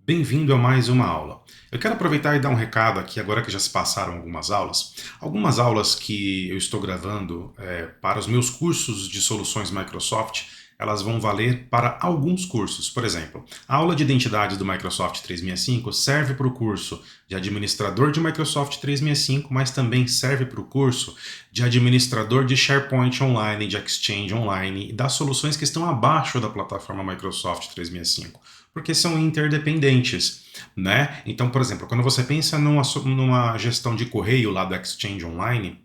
Bem-vindo a mais uma aula. Eu quero aproveitar e dar um recado aqui, agora que já se passaram algumas aulas que eu estou gravando para os meus cursos de soluções Microsoft, elas vão valer para alguns cursos. Por exemplo, a aula de identidades do Microsoft 365 serve para o curso de administrador de Microsoft 365, mas também serve para o curso de administrador de SharePoint Online, de Exchange Online e das soluções que estão abaixo da plataforma Microsoft 365. Porque são interdependentes, né? Então, por exemplo, quando você pensa numa gestão de correio lá do Exchange Online,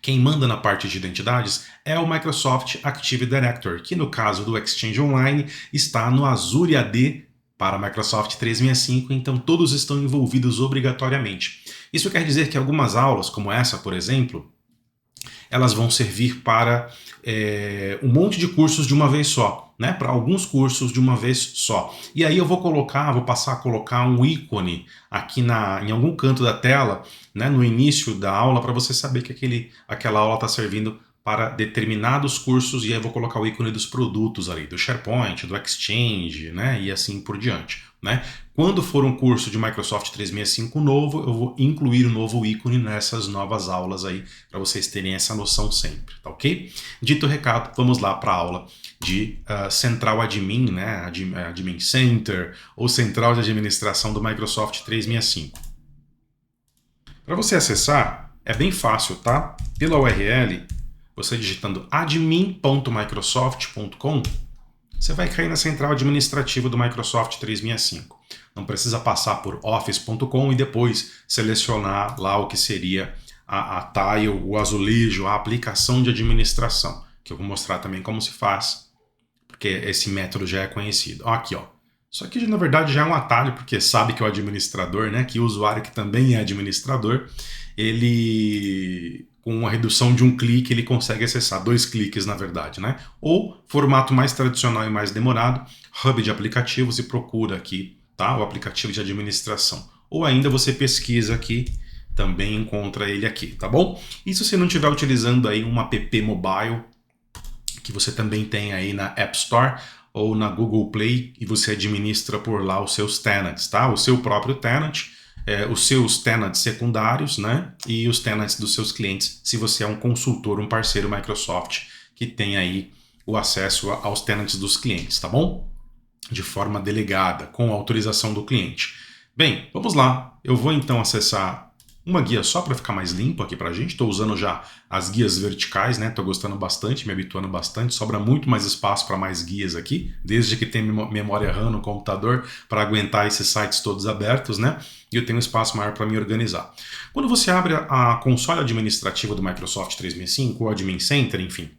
quem manda na parte de identidades é o Microsoft Active Directory, que no caso do Exchange Online está no Azure AD para Microsoft 365, então todos estão envolvidos obrigatoriamente. Isso quer dizer que algumas aulas, como essa, por exemplo, elas vão servir para um monte de cursos de uma vez só, né? Para alguns cursos de uma vez só. E aí eu vou passar a colocar um ícone aqui em algum canto da tela, né, no início da aula, para você saber que aquela aula está servindo para determinados cursos, e aí eu vou colocar o ícone dos produtos ali, do SharePoint, do Exchange, né, e assim por diante, né? Quando for um curso de Microsoft 365 novo, eu vou incluir o novo ícone nessas novas aulas aí, para vocês terem essa noção sempre, tá ok? Dito o recado, vamos lá para a aula de Central Admin, né, Admin Center, ou Central de Administração do Microsoft 365. Para você acessar, é bem fácil, tá? Pela URL, você digitando admin.microsoft.com, você vai cair na central administrativa do Microsoft 365. Não precisa passar por office.com e depois selecionar lá o que seria a tile, o azulejo, a aplicação de administração, que eu vou mostrar também como se faz, porque esse método já é conhecido. Aqui, ó. Isso aqui, na verdade, já é um atalho, porque sabe que o administrador, né, que o usuário que também é administrador, ele, com uma redução de um clique, ele consegue acessar 2 cliques, na verdade, né? Ou, formato mais tradicional e mais demorado, hub de aplicativos, e procura aqui, tá? O aplicativo de administração. Ou ainda você pesquisa aqui, também encontra ele aqui, tá bom? E se você não estiver utilizando aí um app mobile, que você também tem aí na App Store ou na Google Play, e você administra por lá os seus tenants, tá? O seu próprio tenant, os seus tenants secundários, né? E os tenants dos seus clientes, se você é um consultor, um parceiro Microsoft, que tem aí o acesso aos tenants dos clientes, tá bom? De forma delegada, com autorização do cliente. Bem, vamos lá. Eu vou então acessar uma guia só para ficar mais limpo aqui para a gente. Estou usando já as guias verticais, né? Estou gostando bastante, me habituando bastante. Sobra muito mais espaço para mais guias aqui, desde que tem memória RAM no computador para aguentar esses sites todos abertos, né? E eu tenho um espaço maior para me organizar. Quando você abre a console administrativa do Microsoft 365, o Admin Center, enfim,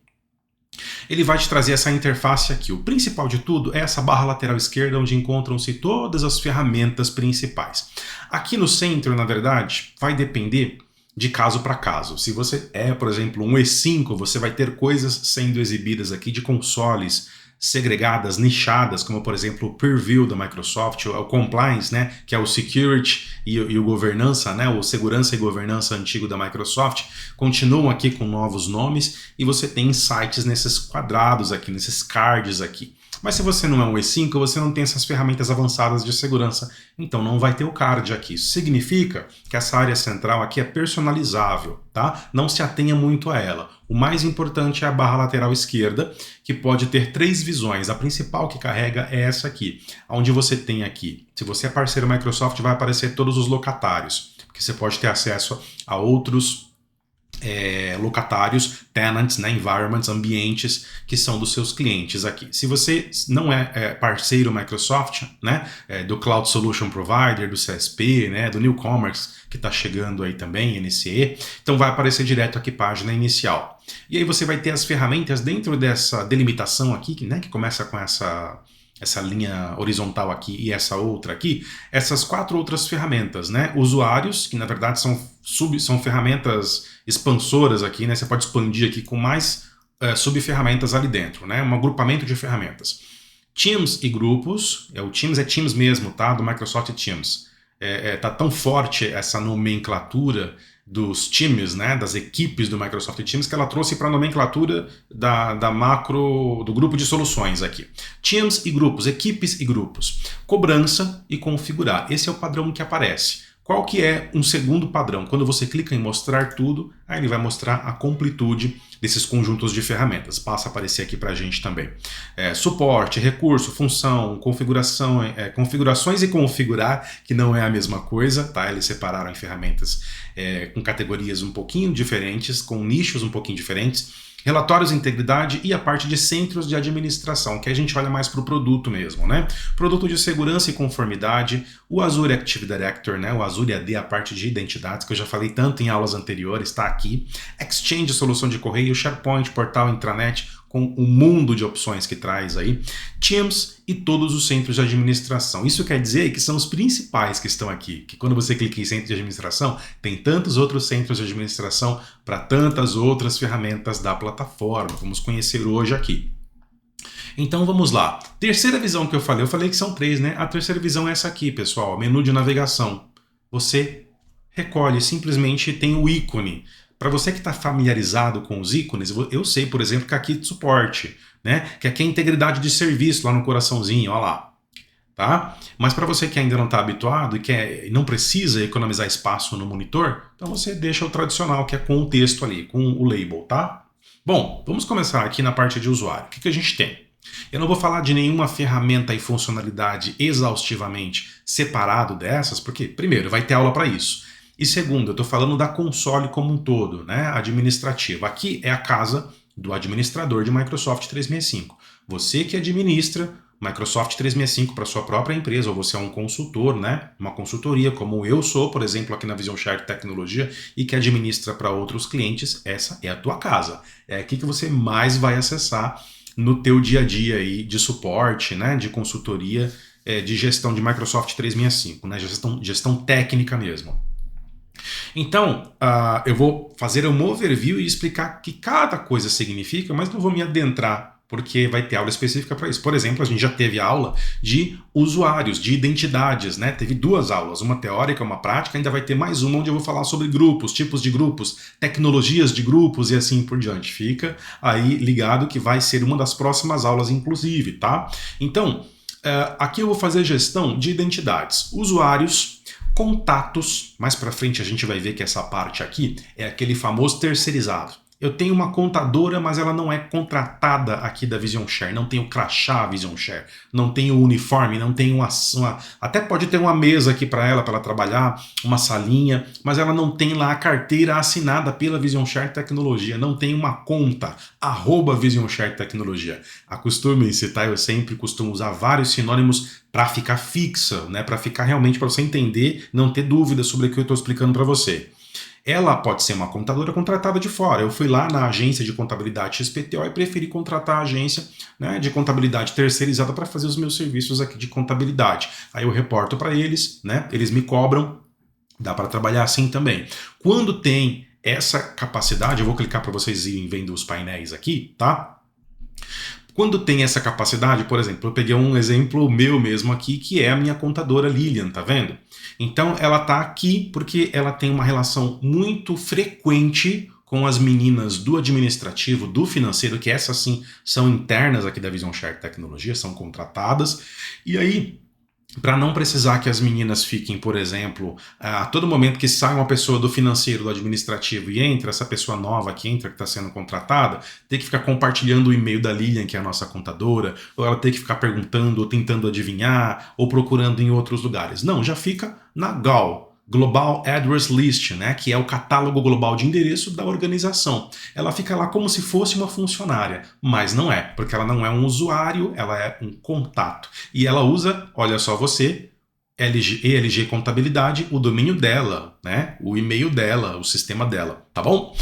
ele vai te trazer essa interface aqui. O principal de tudo é essa barra lateral esquerda, onde encontram-se todas as ferramentas principais. Aqui no centro, na verdade, vai depender de caso para caso. Se você é, por exemplo, um E5, você vai ter coisas sendo exibidas aqui de consoles segregadas, nichadas, como por exemplo o Purview da Microsoft, o Compliance, né, que é o Security e o Governança, né, o Segurança e Governança antigo da Microsoft, continuam aqui com novos nomes, e você tem sites nesses quadrados aqui, nesses cards aqui. Mas se você não é um E5, você não tem essas ferramentas avançadas de segurança, então não vai ter o card aqui. Isso significa que essa área central aqui é personalizável, tá? Não se atenha muito a ela. O mais importante é a barra lateral esquerda, que pode ter 3 visões. A principal que carrega é essa aqui, onde você tem aqui, se você é parceiro Microsoft, vai aparecer todos os locatários, porque você pode ter acesso a outros locatários, tenants, né, environments, ambientes que são dos seus clientes aqui. Se você não é parceiro Microsoft, né, do Cloud Solution Provider, do CSP, né, do Newcomers, que está chegando aí também, NCE, então vai aparecer direto aqui página inicial. E aí você vai ter as ferramentas dentro dessa delimitação aqui, né, que começa com essa linha horizontal aqui e essa outra aqui, essas 4 outras ferramentas, né? Usuários, que na verdade são ferramentas expansoras aqui, né? Você pode expandir aqui com mais subferramentas ali dentro, né? Um agrupamento de ferramentas. Teams e grupos, o Teams é Teams mesmo, tá? Do Microsoft Teams. Tá tão forte essa nomenclatura dos times, né, das equipes do Microsoft Teams, que ela trouxe para a nomenclatura da macro, do grupo de soluções aqui. Teams e grupos, equipes e grupos. Cobrança e configurar. Esse é o padrão que aparece. Qual que é um segundo padrão? Quando você clica em mostrar tudo, aí ele vai mostrar a completude desses conjuntos de ferramentas. Passa a aparecer aqui para a gente também. Suporte, recurso, função, configuração, configurações e configurar, que não é a mesma coisa, tá? Eles separaram em ferramentas com categorias um pouquinho diferentes, com nichos um pouquinho diferentes. Relatórios de integridade e a parte de centros de administração, que a gente olha mais para o produto mesmo, né? Produto de segurança e conformidade, o Azure Active Director, né? O Azure AD, a parte de identidades, que eu já falei tanto em aulas anteriores, está aqui. Exchange, solução de correio, SharePoint, portal, intranet, com o mundo de opções que traz aí, Teams e todos os centros de administração. Isso quer dizer que são os principais que estão aqui, que quando você clica em centro de administração, tem tantos outros centros de administração para tantas outras ferramentas da plataforma. Vamos conhecer hoje aqui. Então vamos lá. Terceira visão que eu falei que são 3, né? A terceira visão é essa aqui, pessoal, menu de navegação. Você recolhe, simplesmente tem o ícone. Para você que está familiarizado com os ícones, eu sei, por exemplo, que aqui é suporte, né? Que aqui é integridade de serviço, lá no coraçãozinho, olha lá. Tá? Mas para você que ainda não está habituado e não precisa economizar espaço no monitor, então você deixa o tradicional, que é com o texto ali, com o label, tá? Bom, vamos começar aqui na parte de usuário. O que a gente tem? Eu não vou falar de nenhuma ferramenta e funcionalidade exaustivamente separado dessas, porque, primeiro, vai ter aula para isso. E segundo, eu estou falando da console como um todo, né, administrativa. Aqui é a casa do administrador de Microsoft 365. Você que administra Microsoft 365 para sua própria empresa, ou você é um consultor, né, uma consultoria, como eu sou, por exemplo, aqui na VisionShare Tecnologia, e que administra para outros clientes, essa é a tua casa. É aqui que você mais vai acessar no teu dia a dia aí de suporte, né, de consultoria, de gestão de Microsoft 365, né, gestão técnica mesmo. Então, eu vou fazer um overview e explicar o que cada coisa significa, mas não vou me adentrar, porque vai ter aula específica para isso. Por exemplo, a gente já teve aula de usuários, de identidades, né? Teve 2 aulas, uma teórica, uma prática, ainda vai ter mais uma onde eu vou falar sobre grupos, tipos de grupos, tecnologias de grupos e assim por diante. Fica aí ligado que vai ser uma das próximas aulas, inclusive, tá? Então, aqui eu vou fazer gestão de identidades, usuários, contatos. Mais para frente a gente vai ver que essa parte aqui é aquele famoso terceirizado. Eu tenho uma contadora, mas ela não é contratada aqui da VisionShare, não tem o crachá VisionShare, não tem o uniforme, não tem até pode ter uma mesa aqui para ela trabalhar, uma salinha, mas ela não tem lá a carteira assinada pela VisionShare Tecnologia, não tem uma conta, @VisionShare Tecnologia. Acostumem-se, tá? Eu sempre costumo usar vários sinônimos para ficar fixa, né? Para ficar realmente, para você entender, não ter dúvida sobre o que eu estou explicando para você. Ela pode ser uma contadora contratada de fora. Eu fui lá na agência de contabilidade XPTO e preferi contratar a agência, né, de contabilidade terceirizada para fazer os meus serviços aqui de contabilidade. Aí eu reporto para eles, né, eles me cobram, dá para trabalhar assim também. Quando tem essa capacidade, eu vou clicar para vocês irem vendo os painéis aqui, tá? Quando tem essa capacidade, por exemplo, eu peguei um exemplo meu mesmo aqui, que é a minha contadora Lilian, tá vendo? Então ela tá aqui porque ela tem uma relação muito frequente com as meninas do administrativo, do financeiro, que essas sim são internas aqui da VisionShare Tecnologia, são contratadas, e aí, para não precisar que as meninas fiquem, por exemplo, a todo momento que sai uma pessoa do financeiro, do administrativo e entra, essa pessoa nova que entra, que está sendo contratada, tem que ficar compartilhando o e-mail da Lilian, que é a nossa contadora, ou ela tem que ficar perguntando, ou tentando adivinhar, ou procurando em outros lugares. Não, já fica na GAL, Global Address List, né, que é o catálogo global de endereço da organização. Ela fica lá como se fosse uma funcionária, mas não é, porque ela não é um usuário, ela é um contato. E ela usa, olha só você, ELG Contabilidade, o domínio dela, né, o e-mail dela, o sistema dela, tá bom?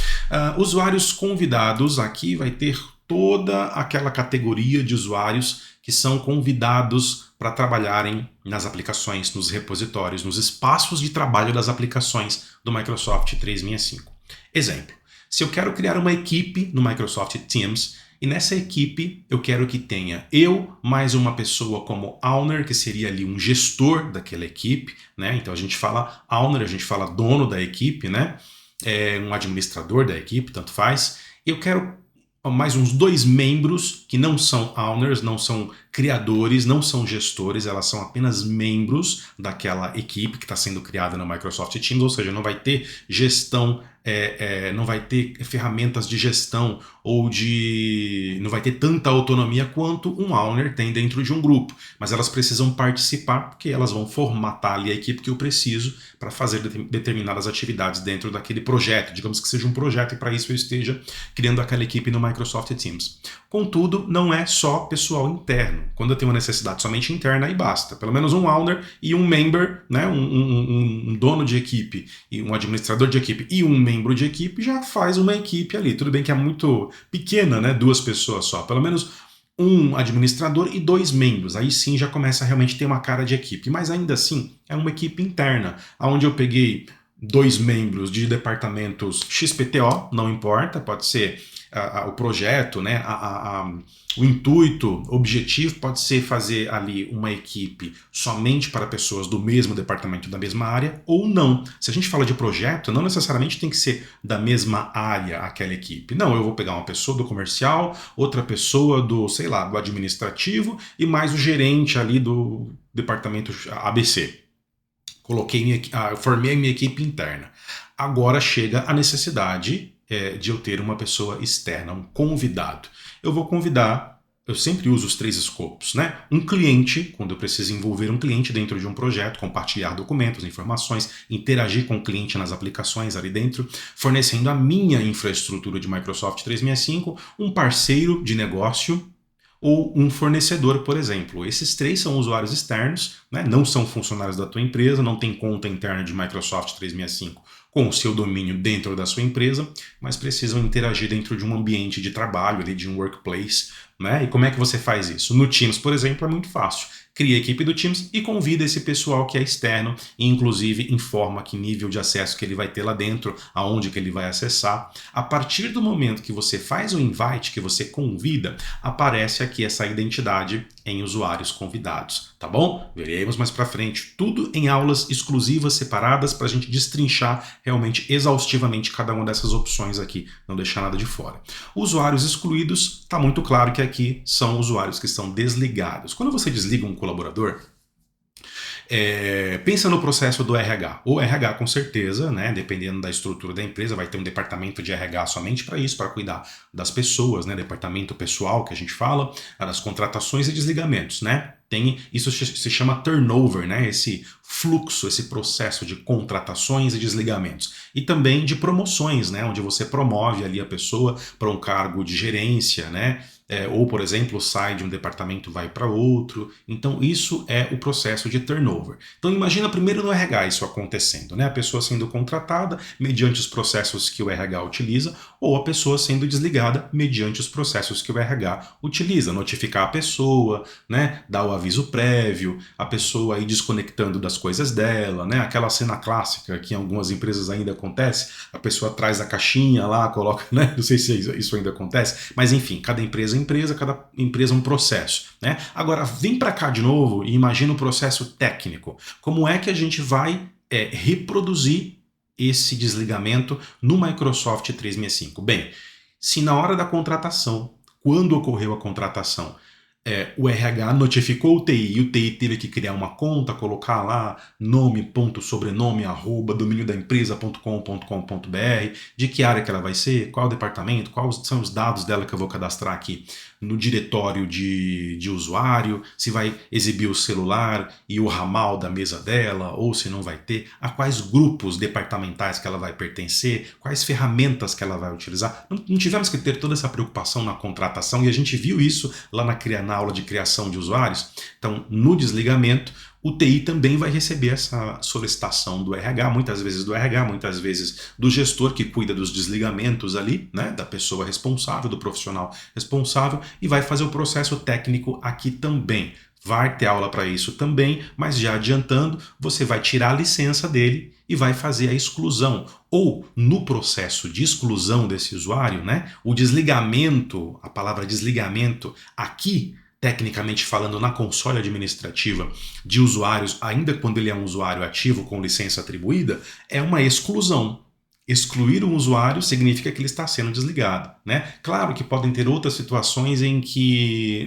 Usuários convidados, aqui vai ter toda aquela categoria de usuários que são convidados para trabalharem nas aplicações, nos repositórios, nos espaços de trabalho das aplicações do Microsoft 365. Exemplo, se eu quero criar uma equipe no Microsoft Teams, e nessa equipe eu quero que tenha eu mais uma pessoa como owner, que seria ali um gestor daquela equipe, né? Então a gente fala owner, a gente fala dono da equipe, né? um administrador da equipe, tanto faz. Eu quero mais uns 2 membros que não são owners, não são criadores, não são gestores, elas são apenas membros daquela equipe que está sendo criada no Microsoft Teams, ou seja, não vai ter gestão, não vai ter ferramentas de gestão ou não vai ter tanta autonomia quanto um owner tem dentro de um grupo, mas elas precisam participar porque elas vão formatar ali a equipe que eu preciso para fazer determinadas atividades dentro daquele projeto, digamos que seja um projeto e para isso eu esteja criando aquela equipe no Microsoft Teams. Contudo, não é só pessoal interno. Quando eu tenho uma necessidade somente interna, aí basta. Pelo menos um owner e um member, né, um dono de equipe, e um administrador de equipe e um membro de equipe já faz uma equipe ali. Tudo bem que é muito pequena, né, 2 pessoas só. Pelo menos um administrador e 2 membros. Aí sim já começa a realmente ter uma cara de equipe. Mas ainda assim, é uma equipe interna, onde eu peguei 2 membros de departamentos XPTO, não importa, pode ser o projeto, né, o intuito, objetivo pode ser fazer ali uma equipe somente para pessoas do mesmo departamento, da mesma área, ou não. Se a gente fala de projeto, não necessariamente tem que ser da mesma área aquela equipe. Não, eu vou pegar uma pessoa do comercial, outra pessoa do, sei lá, do administrativo e mais o gerente ali do departamento ABC. Formei a minha equipe interna. Agora chega a necessidade de eu ter uma pessoa externa, um convidado. Eu vou convidar, eu sempre uso os 3 escopos, né? Um cliente, quando eu preciso envolver um cliente dentro de um projeto, compartilhar documentos, informações, interagir com o cliente nas aplicações ali dentro, fornecendo a minha infraestrutura de Microsoft 365, um parceiro de negócio, ou um fornecedor, por exemplo. Esses 3 são usuários externos, né? Não são funcionários da tua empresa, não tem conta interna de Microsoft 365 com o seu domínio dentro da sua empresa, mas precisam interagir dentro de um ambiente de trabalho, ali, de um workplace. Né? E como é que você faz isso? No Teams, por exemplo, é muito fácil. Cria a equipe do Teams e convida esse pessoal que é externo e inclusive informa que nível de acesso que ele vai ter lá dentro, aonde que ele vai acessar. A partir do momento que você faz o invite, que você convida, aparece aqui essa identidade em usuários convidados, tá bom? Veremos mais pra frente, tudo em aulas exclusivas, separadas, para a gente destrinchar realmente exaustivamente cada uma dessas opções aqui, não deixar nada de fora. Usuários excluídos, tá muito claro que aqui são usuários que estão desligados. Quando você desliga um colaborador, pensa no processo do RH. O RH, com certeza, né, dependendo da estrutura da empresa, vai ter um departamento de RH somente para isso, para cuidar das pessoas, né, departamento pessoal que a gente fala, das contratações e desligamentos, né? Isso se chama turnover, né? Esse fluxo, esse processo de contratações e desligamentos. E também de promoções, né? Onde você promove ali a pessoa para um cargo de gerência, né? Ou, por exemplo, sai de um departamento e vai para outro. Então, isso é o processo de turnover. Então, imagina primeiro no RH isso acontecendo, né? A pessoa sendo contratada mediante os processos que o RH utiliza, ou a pessoa sendo desligada mediante os processos que o RH utiliza. Notificar a pessoa, né? Dar o aviso prévio, a pessoa aí desconectando das coisas dela, né? Aquela cena clássica que em algumas empresas ainda acontece, a pessoa traz a caixinha lá, coloca, né? Não sei se isso ainda acontece, mas enfim, cada empresa um processo, né? Agora, vem para cá de novo e imagina o processo técnico. Como é que a gente vai reproduzir esse desligamento no Microsoft 365? Bem, se na hora da contratação, quando ocorreu a contratação, o RH notificou o TI e o TI teve que criar uma conta, colocar lá nome, ponto, sobrenome, arroba, domínio da empresa.com.br, de que área que ela vai ser, qual departamento, quais são os dados dela que eu vou cadastrar aqui no diretório de usuário, se vai exibir o celular e o ramal da mesa dela, ou se não vai ter, a quais grupos departamentais que ela vai pertencer, quais ferramentas que ela vai utilizar. Não tivemos que ter toda essa preocupação na contratação e a gente viu isso lá na aula de criação de usuários. Então, no desligamento, o TI também vai receber essa solicitação do RH, muitas vezes do RH, muitas vezes do gestor que cuida dos desligamentos ali, né, da pessoa responsável, do profissional responsável, e vai fazer o processo técnico aqui também. Vai ter aula para isso também, mas já adiantando, você vai tirar a licença dele e vai fazer a exclusão. Ou no processo de exclusão desse usuário, né, o desligamento, a palavra desligamento aqui, tecnicamente falando, na console administrativa de usuários, ainda quando ele é um usuário ativo com licença atribuída, é uma exclusão. Excluir um usuário significa que ele está sendo desligado, né? Claro que podem ter outras situações em que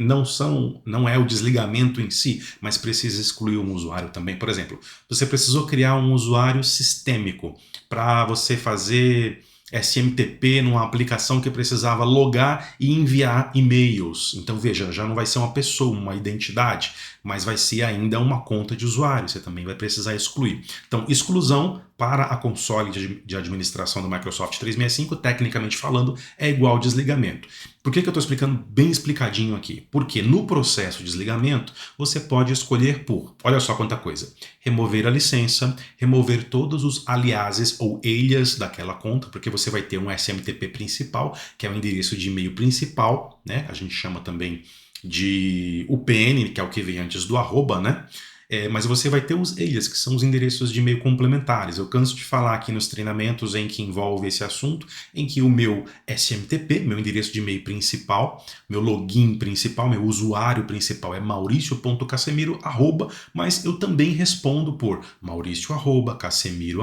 não é o desligamento em si, mas precisa excluir um usuário também. Por exemplo, você precisou criar um usuário sistêmico para você fazer SMTP numa aplicação que precisava logar e enviar e-mails. Então veja, já não vai ser uma pessoa, uma identidade, mas vai ser ainda uma conta de usuário. Você também vai precisar excluir. Então, exclusão para a console de administração do Microsoft 365, tecnicamente falando, é igual desligamento. Por que eu estou explicando bem explicadinho aqui? Porque no processo de desligamento, você pode escolher por, olha só quanta coisa, remover a licença, remover todos os aliases ou alias daquela conta, porque você vai ter um SMTP principal, que é o endereço de e-mail principal, né? A gente chama também de UPN, que é o que vem antes do arroba, né? Mas você vai ter os alias, que são os endereços de e-mail complementares. Eu canso de falar aqui nos treinamentos em que envolve esse assunto, em que o meu SMTP, meu endereço de e-mail principal, meu login principal, meu usuário principal é mauricio.casemiro, mas eu também respondo por Maurício, Casemiro,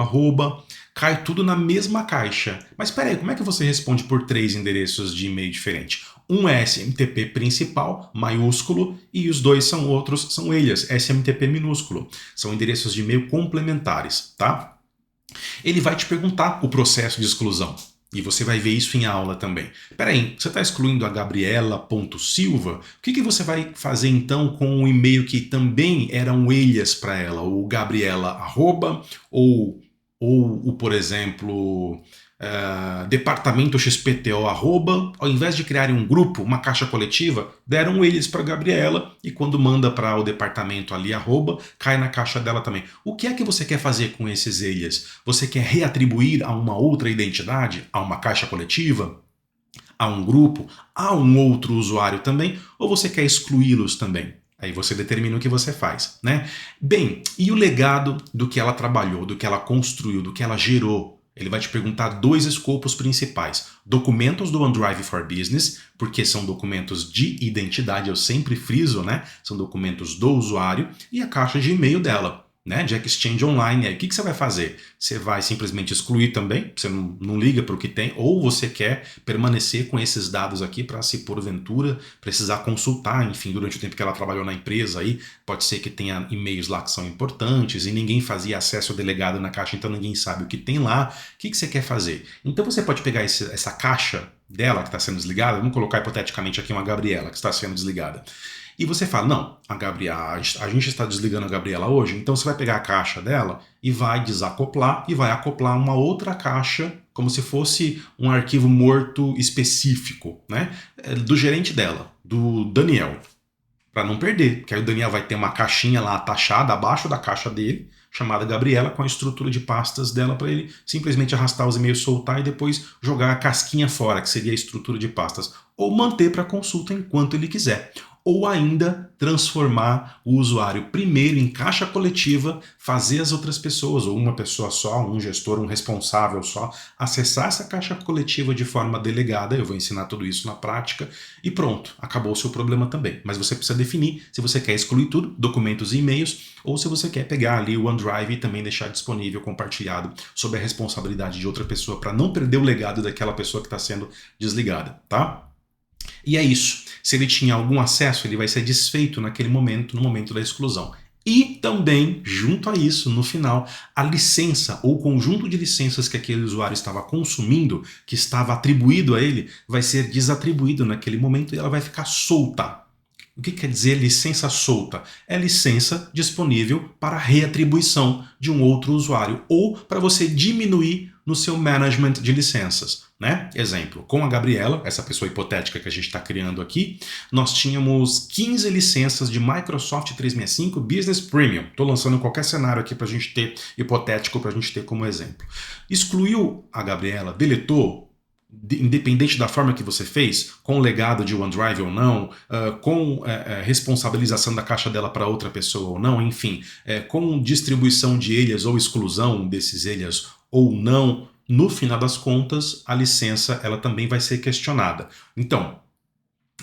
cai tudo na mesma caixa. Mas espera aí, como é que você responde por 3 endereços de e-mail diferentes? Um é SMTP principal, maiúsculo, e os dois são alias, SMTP minúsculo. São endereços de e-mail complementares, tá? Ele vai te perguntar o processo de exclusão. E você vai ver isso em aula também. Peraí, você está excluindo a Gabriela.silva? O que você vai fazer então com o e-mail que também era um alias para ela? O Gabriela arroba, ou por exemplo, departamento XPTO arroba, ao invés de criarem um grupo, uma caixa coletiva, deram eles para Gabriela e quando manda para o departamento ali arroba, cai na caixa dela também. O que é que você quer fazer com esses alias? Você quer reatribuir a uma outra identidade, a uma caixa coletiva, a um grupo, a um outro usuário também, ou você quer excluí-los também? Aí você determina o que você faz, né? Bem, e o legado do que ela trabalhou, do que ela construiu, do que ela gerou? Ele vai te perguntar 2 escopos principais. Documentos do OneDrive for Business, porque são documentos de identidade, eu sempre friso, né? São documentos do usuário, e a caixa de e-mail dela, né? De Exchange Online. Aí o que você vai fazer? Você vai simplesmente excluir também, você não liga para o que tem, ou você quer permanecer com esses dados aqui para, se porventura precisar consultar, enfim, durante o tempo que ela trabalhou na empresa, aí pode ser que tenha e-mails lá que são importantes e ninguém fazia acesso ao delegado na caixa, então ninguém sabe o que tem lá. O que você quer fazer? Então você pode pegar essa caixa dela que está sendo desligada, vamos colocar hipoteticamente aqui uma Gabriela que está sendo desligada. E você fala, não, a gente está desligando a Gabriela hoje, então você vai pegar a caixa dela e vai desacoplar e vai acoplar uma outra caixa, como se fosse um arquivo morto específico, né? Do gerente dela, do Daniel, para não perder, porque aí o Daniel vai ter uma caixinha lá atachada abaixo da caixa dele, chamada Gabriela, com a estrutura de pastas dela para ele simplesmente arrastar os e-mails, soltar e depois jogar a casquinha fora, que seria a estrutura de pastas, ou manter para consulta enquanto ele quiser. Ou ainda transformar o usuário primeiro em caixa coletiva, fazer as outras pessoas, ou uma pessoa só, um gestor, um responsável só, acessar essa caixa coletiva de forma delegada. Eu vou ensinar tudo isso na prática e pronto, acabou o seu problema também. Mas você precisa definir se você quer excluir tudo, documentos e e-mails, ou se você quer pegar ali o OneDrive e também deixar disponível, compartilhado, sob a responsabilidade de outra pessoa, para não perder o legado daquela pessoa que está sendo desligada, tá? E é isso. Se ele tinha algum acesso, ele vai ser desfeito naquele momento, no momento da exclusão. E também, junto a isso, no final, a licença ou conjunto de licenças que aquele usuário estava consumindo, que estava atribuído a ele, vai ser desatribuído naquele momento e ela vai ficar solta. O que quer dizer licença solta? É licença disponível para reatribuição de um outro usuário ou para você diminuir no seu management de licenças, né? Exemplo, com a Gabriela, essa pessoa hipotética que a gente está criando aqui, nós tínhamos 15 licenças de Microsoft 365 Business Premium. Estou lançando qualquer cenário aqui para a gente ter, hipotético, para a gente ter como exemplo. Excluiu a Gabriela, deletou, independente da forma que você fez, com legado de OneDrive ou não, com responsabilização da caixa dela para outra pessoa ou não, enfim, com distribuição de alias ou exclusão desses alias ou não, no final das contas, a licença ela também vai ser questionada. Então,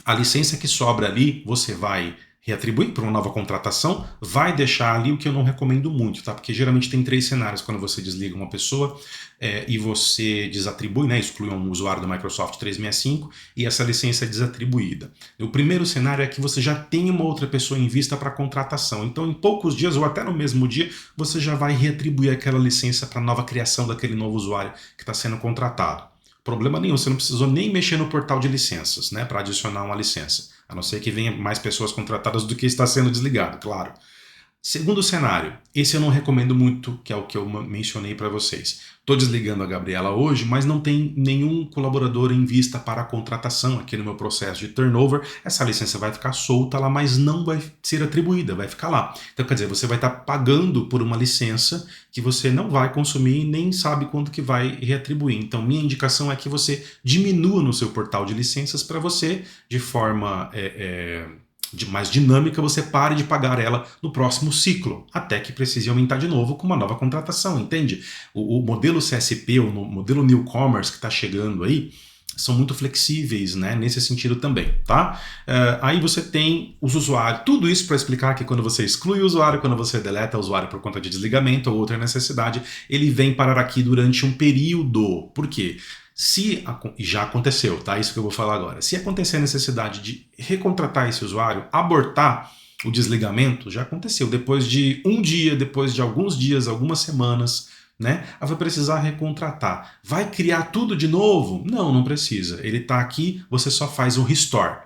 a licença que sobra ali, você vai reatribuir para uma nova contratação, vai deixar ali o que eu não recomendo muito, tá? Porque geralmente tem 3 cenários quando você desliga uma pessoa e você desatribui, né? Exclui um usuário do Microsoft 365 e essa licença é desatribuída. O primeiro cenário é que você já tem uma outra pessoa em vista para contratação. Então, em poucos dias ou até no mesmo dia, você já vai reatribuir aquela licença para a nova criação daquele novo usuário que está sendo contratado. Problema nenhum, você não precisou nem mexer no portal de licenças, né, para adicionar uma licença. A não ser que venha mais pessoas contratadas do que está sendo desligado, claro. Segundo cenário, esse eu não recomendo muito, que é o que eu mencionei para vocês. Estou desligando a Gabriela hoje, mas não tem nenhum colaborador em vista para a contratação aqui no meu processo de turnover. Essa licença vai ficar solta lá, mas não vai ser atribuída, vai ficar lá. Então, quer dizer, você vai estar pagando por uma licença que você não vai consumir e nem sabe quando que vai reatribuir. Então, minha indicação é que você diminua no seu portal de licenças para você, de forma mais dinâmica, você pare de pagar ela no próximo ciclo, até que precise aumentar de novo com uma nova contratação, entende? O modelo CSP, o modelo Newcomers que está chegando aí, são muito flexíveis, né, nesse sentido também, tá? Aí você tem os usuários, tudo isso para explicar que quando você exclui o usuário, quando você deleta o usuário por conta de desligamento ou outra necessidade, ele vem parar aqui durante um período. Por quê? Já aconteceu, tá? Isso que eu vou falar agora. Se acontecer a necessidade de recontratar esse usuário, abortar o desligamento, já aconteceu. Depois de um dia, depois de alguns dias, algumas semanas, né? Vai precisar recontratar. Vai criar tudo de novo? Não, não precisa. Ele está aqui, você só faz um restore,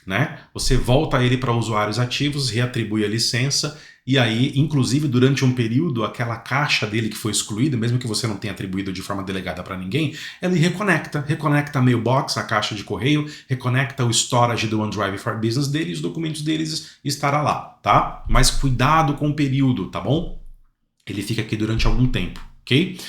né? Você volta ele para usuários ativos, reatribui a licença e aí, inclusive, durante um período, aquela caixa dele que foi excluída, mesmo que você não tenha atribuído de forma delegada para ninguém, ele reconecta a mailbox, a caixa de correio, reconecta o storage do OneDrive for Business dele e os documentos deles estará lá, tá? Mas cuidado com o período, tá bom? Ele fica aqui durante algum tempo. Ok?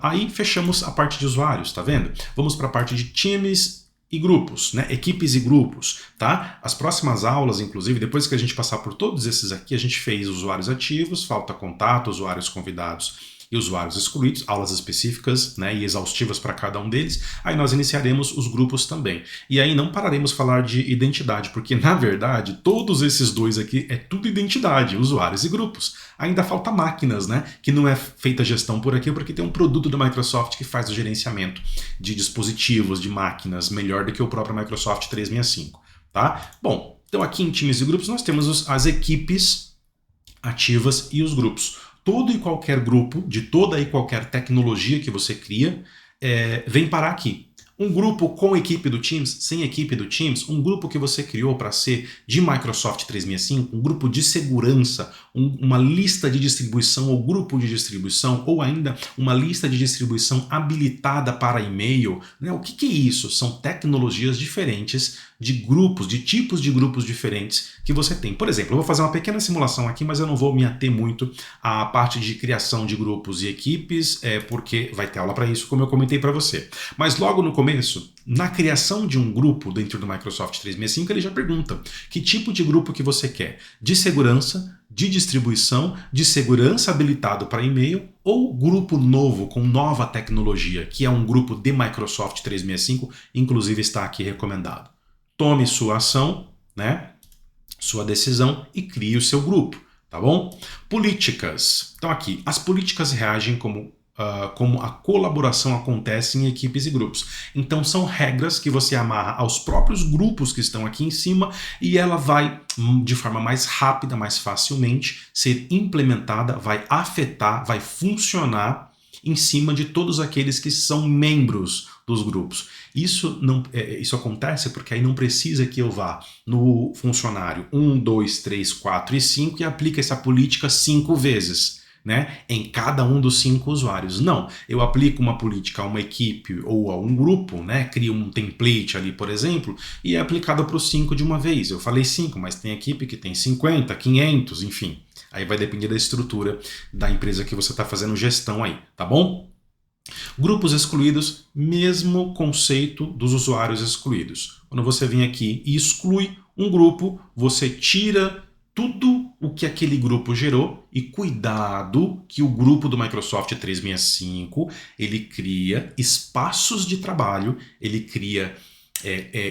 Aí fechamos a parte de usuários, tá vendo? Vamos para a parte de times e grupos, né? Equipes e grupos, tá? As próximas aulas, inclusive, depois que a gente passar por todos esses aqui, a gente fez usuários ativos, falta contato, usuários convidados e usuários excluídos, aulas específicas, né, e exaustivas para cada um deles. Aí nós iniciaremos os grupos também. E aí não pararemos falar de identidade, porque na verdade todos esses dois aqui é tudo identidade, usuários e grupos. Ainda falta máquinas, né, que não é feita gestão por aqui, porque tem um produto da Microsoft que faz o gerenciamento de dispositivos, de máquinas, melhor do que o próprio Microsoft 365, tá? Bom, então aqui em times e grupos nós temos as equipes ativas e os grupos. Todo e qualquer grupo, de toda e qualquer tecnologia que você cria, vem parar aqui. Um grupo com equipe do Teams, sem equipe do Teams, um grupo que você criou para ser de Microsoft 365, um grupo de segurança, uma lista de distribuição ou grupo de distribuição, ou ainda uma lista de distribuição habilitada para e-mail, né? O que é isso? São tecnologias diferentes de grupos, de tipos de grupos diferentes que você tem. Por exemplo, eu vou fazer uma pequena simulação aqui, mas eu não vou me ater muito à parte de criação de grupos e equipes, porque vai ter aula para isso, como eu comentei para você. Mas logo no começo, na criação de um grupo dentro do Microsoft 365, ele já pergunta que tipo de grupo que você quer. De segurança, de distribuição, de segurança habilitado para e-mail ou grupo novo com nova tecnologia, que é um grupo de Microsoft 365, inclusive está aqui recomendado. Tome sua ação, né? Sua decisão e crie o seu grupo, tá bom? Políticas. Então aqui, as políticas reagem como a colaboração acontece em equipes e grupos. Então são regras que você amarra aos próprios grupos que estão aqui em cima e ela vai, de forma mais rápida, mais facilmente, ser implementada, vai afetar, vai funcionar em cima de todos aqueles que são membros dos grupos. Isso acontece porque aí não precisa que eu vá no funcionário 1, 2, 3, 4 e 5 e aplique essa política 5 vezes, né, em cada um dos 5 usuários. Não, eu aplico uma política a uma equipe ou a um grupo, né, crio um template ali, por exemplo, e é aplicada para os 5 de uma vez. Eu falei 5, mas tem equipe que tem 50, 500, enfim. Aí vai depender da estrutura da empresa que você está fazendo gestão aí, tá bom? Grupos excluídos, mesmo conceito dos usuários excluídos. Quando você vem aqui e exclui um grupo, você tira tudo o que aquele grupo gerou e cuidado que o grupo do Microsoft 365, ele cria espaços de trabalho, ele cria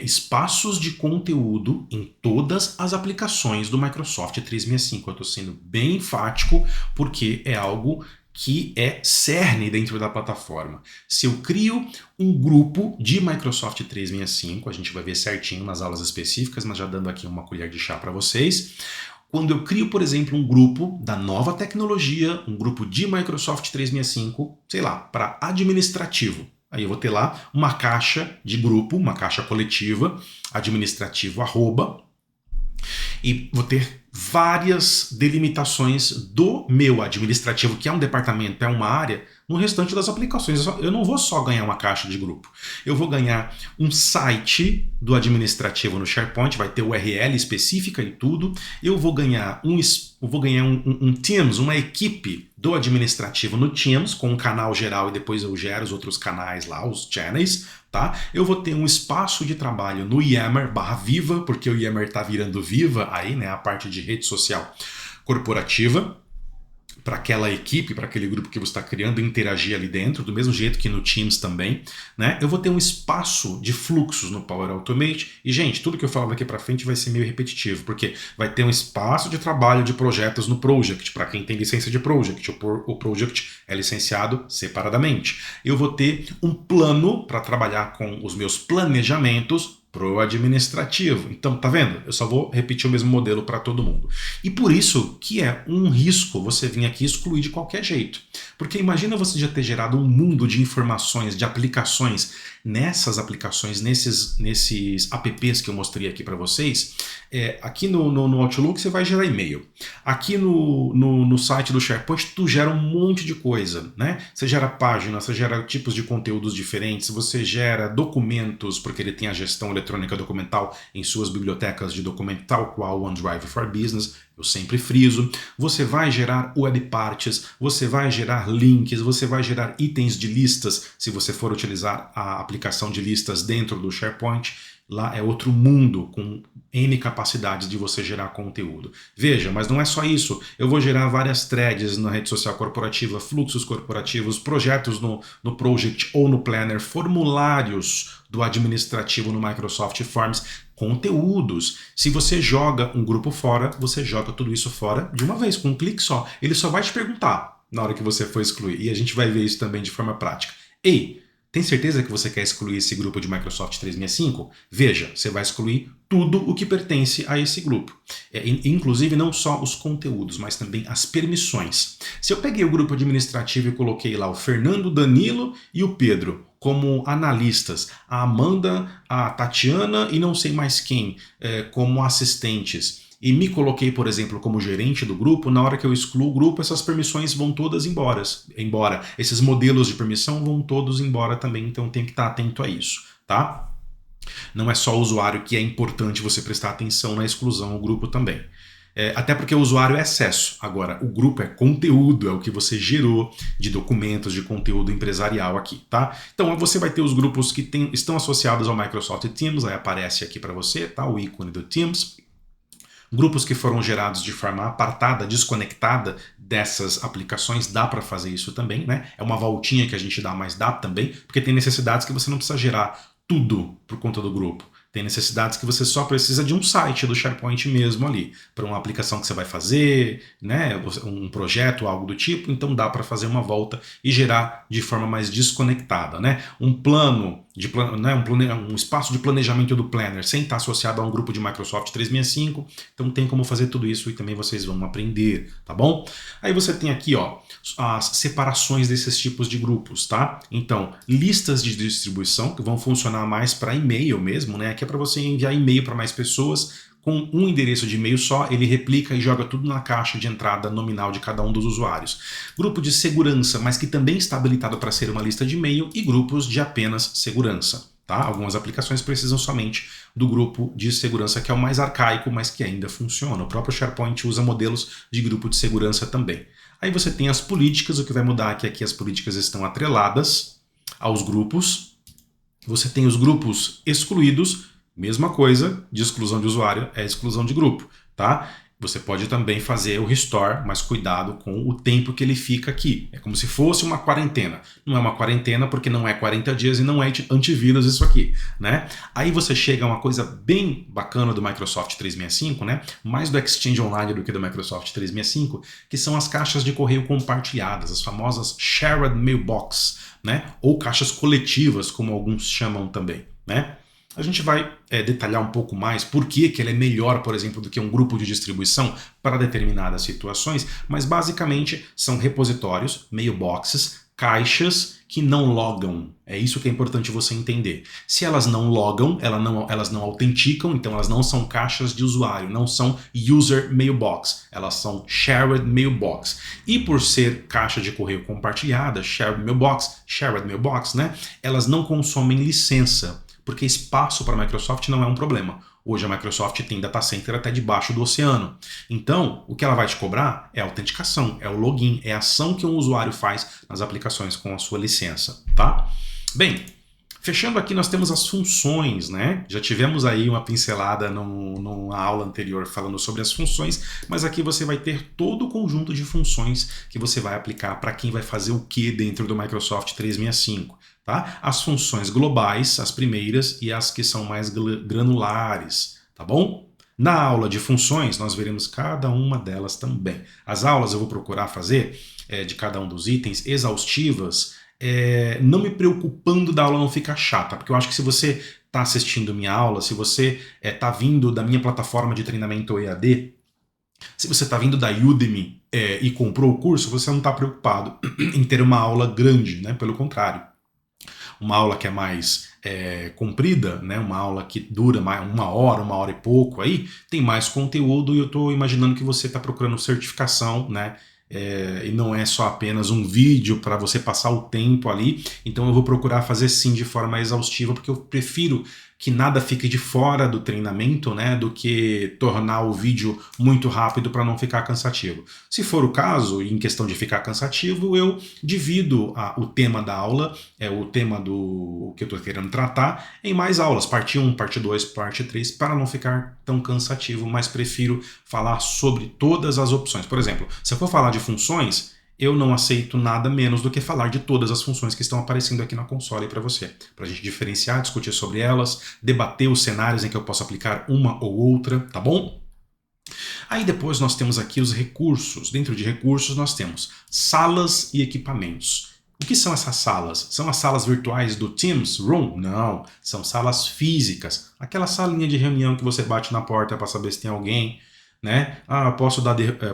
espaços de conteúdo em todas as aplicações do Microsoft 365. Eu estou sendo bem enfático porque é algo que é cerne dentro da plataforma. Se eu crio um grupo de Microsoft 365, a gente vai ver certinho nas aulas específicas, mas já dando aqui uma colher de chá para vocês. Quando eu crio, por exemplo, um grupo da nova tecnologia, um grupo de Microsoft 365, sei lá, para administrativo. Aí eu vou ter lá uma caixa de grupo, uma caixa coletiva, administrativo arroba, e vou ter várias delimitações do meu administrativo, que é um departamento, é uma área, no restante das aplicações. Eu não vou só ganhar uma caixa de grupo, eu vou ganhar um site do administrativo no SharePoint, vai ter URL específica e tudo, eu vou ganhar um Teams, uma equipe do administrativo no Teams, com um canal geral e depois eu gero os outros canais lá, os channels, tá? Eu vou ter um espaço de trabalho no Yammer /Viva, porque o Yammer tá virando Viva aí, né, a parte de rede social corporativa, para aquela equipe, para aquele grupo que você está criando, interagir ali dentro, do mesmo jeito que no Teams também, né? Eu vou ter um espaço de fluxos no Power Automate, e gente, tudo que eu falo daqui para frente vai ser meio repetitivo, porque vai ter um espaço de trabalho de projetos no Project, para quem tem licença de Project, o Project é licenciado separadamente. Eu vou ter um plano para trabalhar com os meus planejamentos pro administrativo. Então, tá vendo? Eu só vou repetir o mesmo modelo para todo mundo. E por isso que é um risco você vir aqui excluir de qualquer jeito. Porque imagina você já ter gerado um mundo de informações, de aplicações, nessas aplicações, nesses apps que eu mostrei aqui para vocês. Aqui no Outlook você vai gerar e-mail. Aqui no site do SharePoint tu gera um monte de coisa, né? Você gera páginas, você gera tipos de conteúdos diferentes, você gera documentos, porque ele tem a gestão eletrônica documental em suas bibliotecas de documento, tal qual o OneDrive for Business, eu sempre friso. Você vai gerar web parts, você vai gerar links, você vai gerar itens de listas, se você for utilizar a aplicação de listas dentro do SharePoint. Lá é outro mundo, com N capacidades de você gerar conteúdo. Veja, mas não é só isso. Eu vou gerar várias threads na rede social corporativa, fluxos corporativos, projetos no Project ou no Planner, formulários do administrativo no Microsoft Forms, conteúdos. Se você joga um grupo fora, você joga tudo isso fora de uma vez, com um clique só. Ele só vai te perguntar na hora que você for excluir. E a gente vai ver isso também de forma prática. Ei, tem certeza que você quer excluir esse grupo de Microsoft 365? Veja, você vai excluir tudo o que pertence a esse grupo. Inclusive não só os conteúdos, mas também as permissões. Se eu peguei o grupo administrativo e coloquei lá o Fernando, Danilo e o Pedro como analistas, a Amanda, a Tatiana e não sei mais quem como assistentes, e me coloquei, por exemplo, como gerente do grupo, na hora que eu excluo o grupo, essas permissões vão todas embora. Esses modelos de permissão vão todos embora também, então tem que estar atento a isso, tá? Não é só o usuário que é importante você prestar atenção na exclusão, o grupo também. Até porque o usuário é acesso. Agora, o grupo é conteúdo, é o que você gerou de documentos, de conteúdo empresarial aqui, tá? Então, você vai ter os grupos que estão associados ao Microsoft Teams, aí aparece aqui para você, tá? O ícone do Teams. Grupos que foram gerados de forma apartada, desconectada dessas aplicações, dá para fazer isso também, né? É uma voltinha que a gente dá, mas dá também, porque tem necessidades que você não precisa gerar tudo por conta do grupo. Tem necessidades que você só precisa de um site do SharePoint mesmo ali, para uma aplicação que você vai fazer, né, um projeto, algo do tipo, então dá para fazer uma volta e gerar de forma mais desconectada, né? Um plano, né, um espaço de planejamento do Planner sem estar associado a um grupo de Microsoft 365, então tem como fazer tudo isso e também vocês vão aprender, tá bom? Aí você tem aqui, ó, as separações desses tipos de grupos, tá? Então, listas de distribuição que vão funcionar mais para e-mail mesmo, né? Aqui é para você enviar e-mail para mais pessoas. Com um endereço de e-mail só, ele replica e joga tudo na caixa de entrada nominal de cada um dos usuários. Grupo de segurança, mas que também está habilitado para ser uma lista de e-mail, e grupos de apenas segurança. Tá? Algumas aplicações precisam somente do grupo de segurança, que é o mais arcaico, mas que ainda funciona. O próprio SharePoint usa modelos de grupo de segurança também. Aí você tem as políticas, o que vai mudar é que aqui as políticas estão atreladas aos grupos. Você tem os grupos excluídos, mesma coisa, de exclusão de usuário é exclusão de grupo, tá? Você pode também fazer o restore, mas cuidado com o tempo que ele fica aqui. É como se fosse uma quarentena. Não é uma quarentena porque não é 40 dias e não é antivírus isso aqui, né? Aí você chega a uma coisa bem bacana do Microsoft 365, né? Mais do Exchange Online do que do Microsoft 365, que são as caixas de correio compartilhadas, as famosas Shared Mailbox, né? Ou caixas coletivas, como alguns chamam também, né? A gente vai detalhar um pouco mais por que ele é melhor, por exemplo, do que um grupo de distribuição para determinadas situações, mas basicamente são repositórios, mailboxes, caixas que não logam. É isso que é importante você entender. Se elas não logam, elas não autenticam, então elas não são caixas de usuário, não são user mailbox, elas são shared mailbox. E por ser caixa de correio compartilhada, shared mailbox, né? Elas não consomem licença, porque espaço para a Microsoft não é um problema. Hoje a Microsoft tem data center até debaixo do oceano. Então, o que ela vai te cobrar é a autenticação, é o login, é a ação que um usuário faz nas aplicações com a sua licença, tá? Bem, fechando aqui nós temos as funções, né? Já tivemos aí uma pincelada numa aula anterior falando sobre as funções, mas aqui você vai ter todo o conjunto de funções que você vai aplicar para quem vai fazer o que dentro do Microsoft 365. Tá? As funções globais, as primeiras, e as que são mais granulares, tá bom? Na aula de funções, nós veremos cada uma delas também. As aulas eu vou procurar fazer de cada um dos itens exaustivas, não me preocupando da aula não ficar chata, porque eu acho que se você está assistindo minha aula, se você está vindo da minha plataforma de treinamento EAD, se você está vindo da Udemy e comprou o curso, você não está preocupado em ter uma aula grande, né? Pelo contrário. Uma aula que é mais comprida, né? Uma aula que dura mais uma hora e pouco, aí tem mais conteúdo e eu estou imaginando que você está procurando certificação, né? E não é só apenas um vídeo para você passar o tempo ali, então eu vou procurar fazer sim de forma exaustiva, porque eu prefiro que nada fique de fora do treinamento, né, do que tornar o vídeo muito rápido para não ficar cansativo. Se for o caso, e em questão de ficar cansativo, eu divido o tema da aula, o tema do que eu estou querendo tratar, em mais aulas, parte 1, parte 2, parte 3, para não ficar tão cansativo, mas prefiro falar sobre todas as opções. Por exemplo, se eu for falar de funções, eu não aceito nada menos do que falar de todas as funções que estão aparecendo aqui na console para você. Para a gente diferenciar, discutir sobre elas, debater os cenários em que eu posso aplicar uma ou outra, tá bom? Aí depois nós temos aqui os recursos. Dentro de recursos nós temos salas e equipamentos. O que são essas salas? São as salas virtuais do Teams Room? Não, são salas físicas. Aquela salinha de reunião que você bate na porta para saber se tem alguém, né?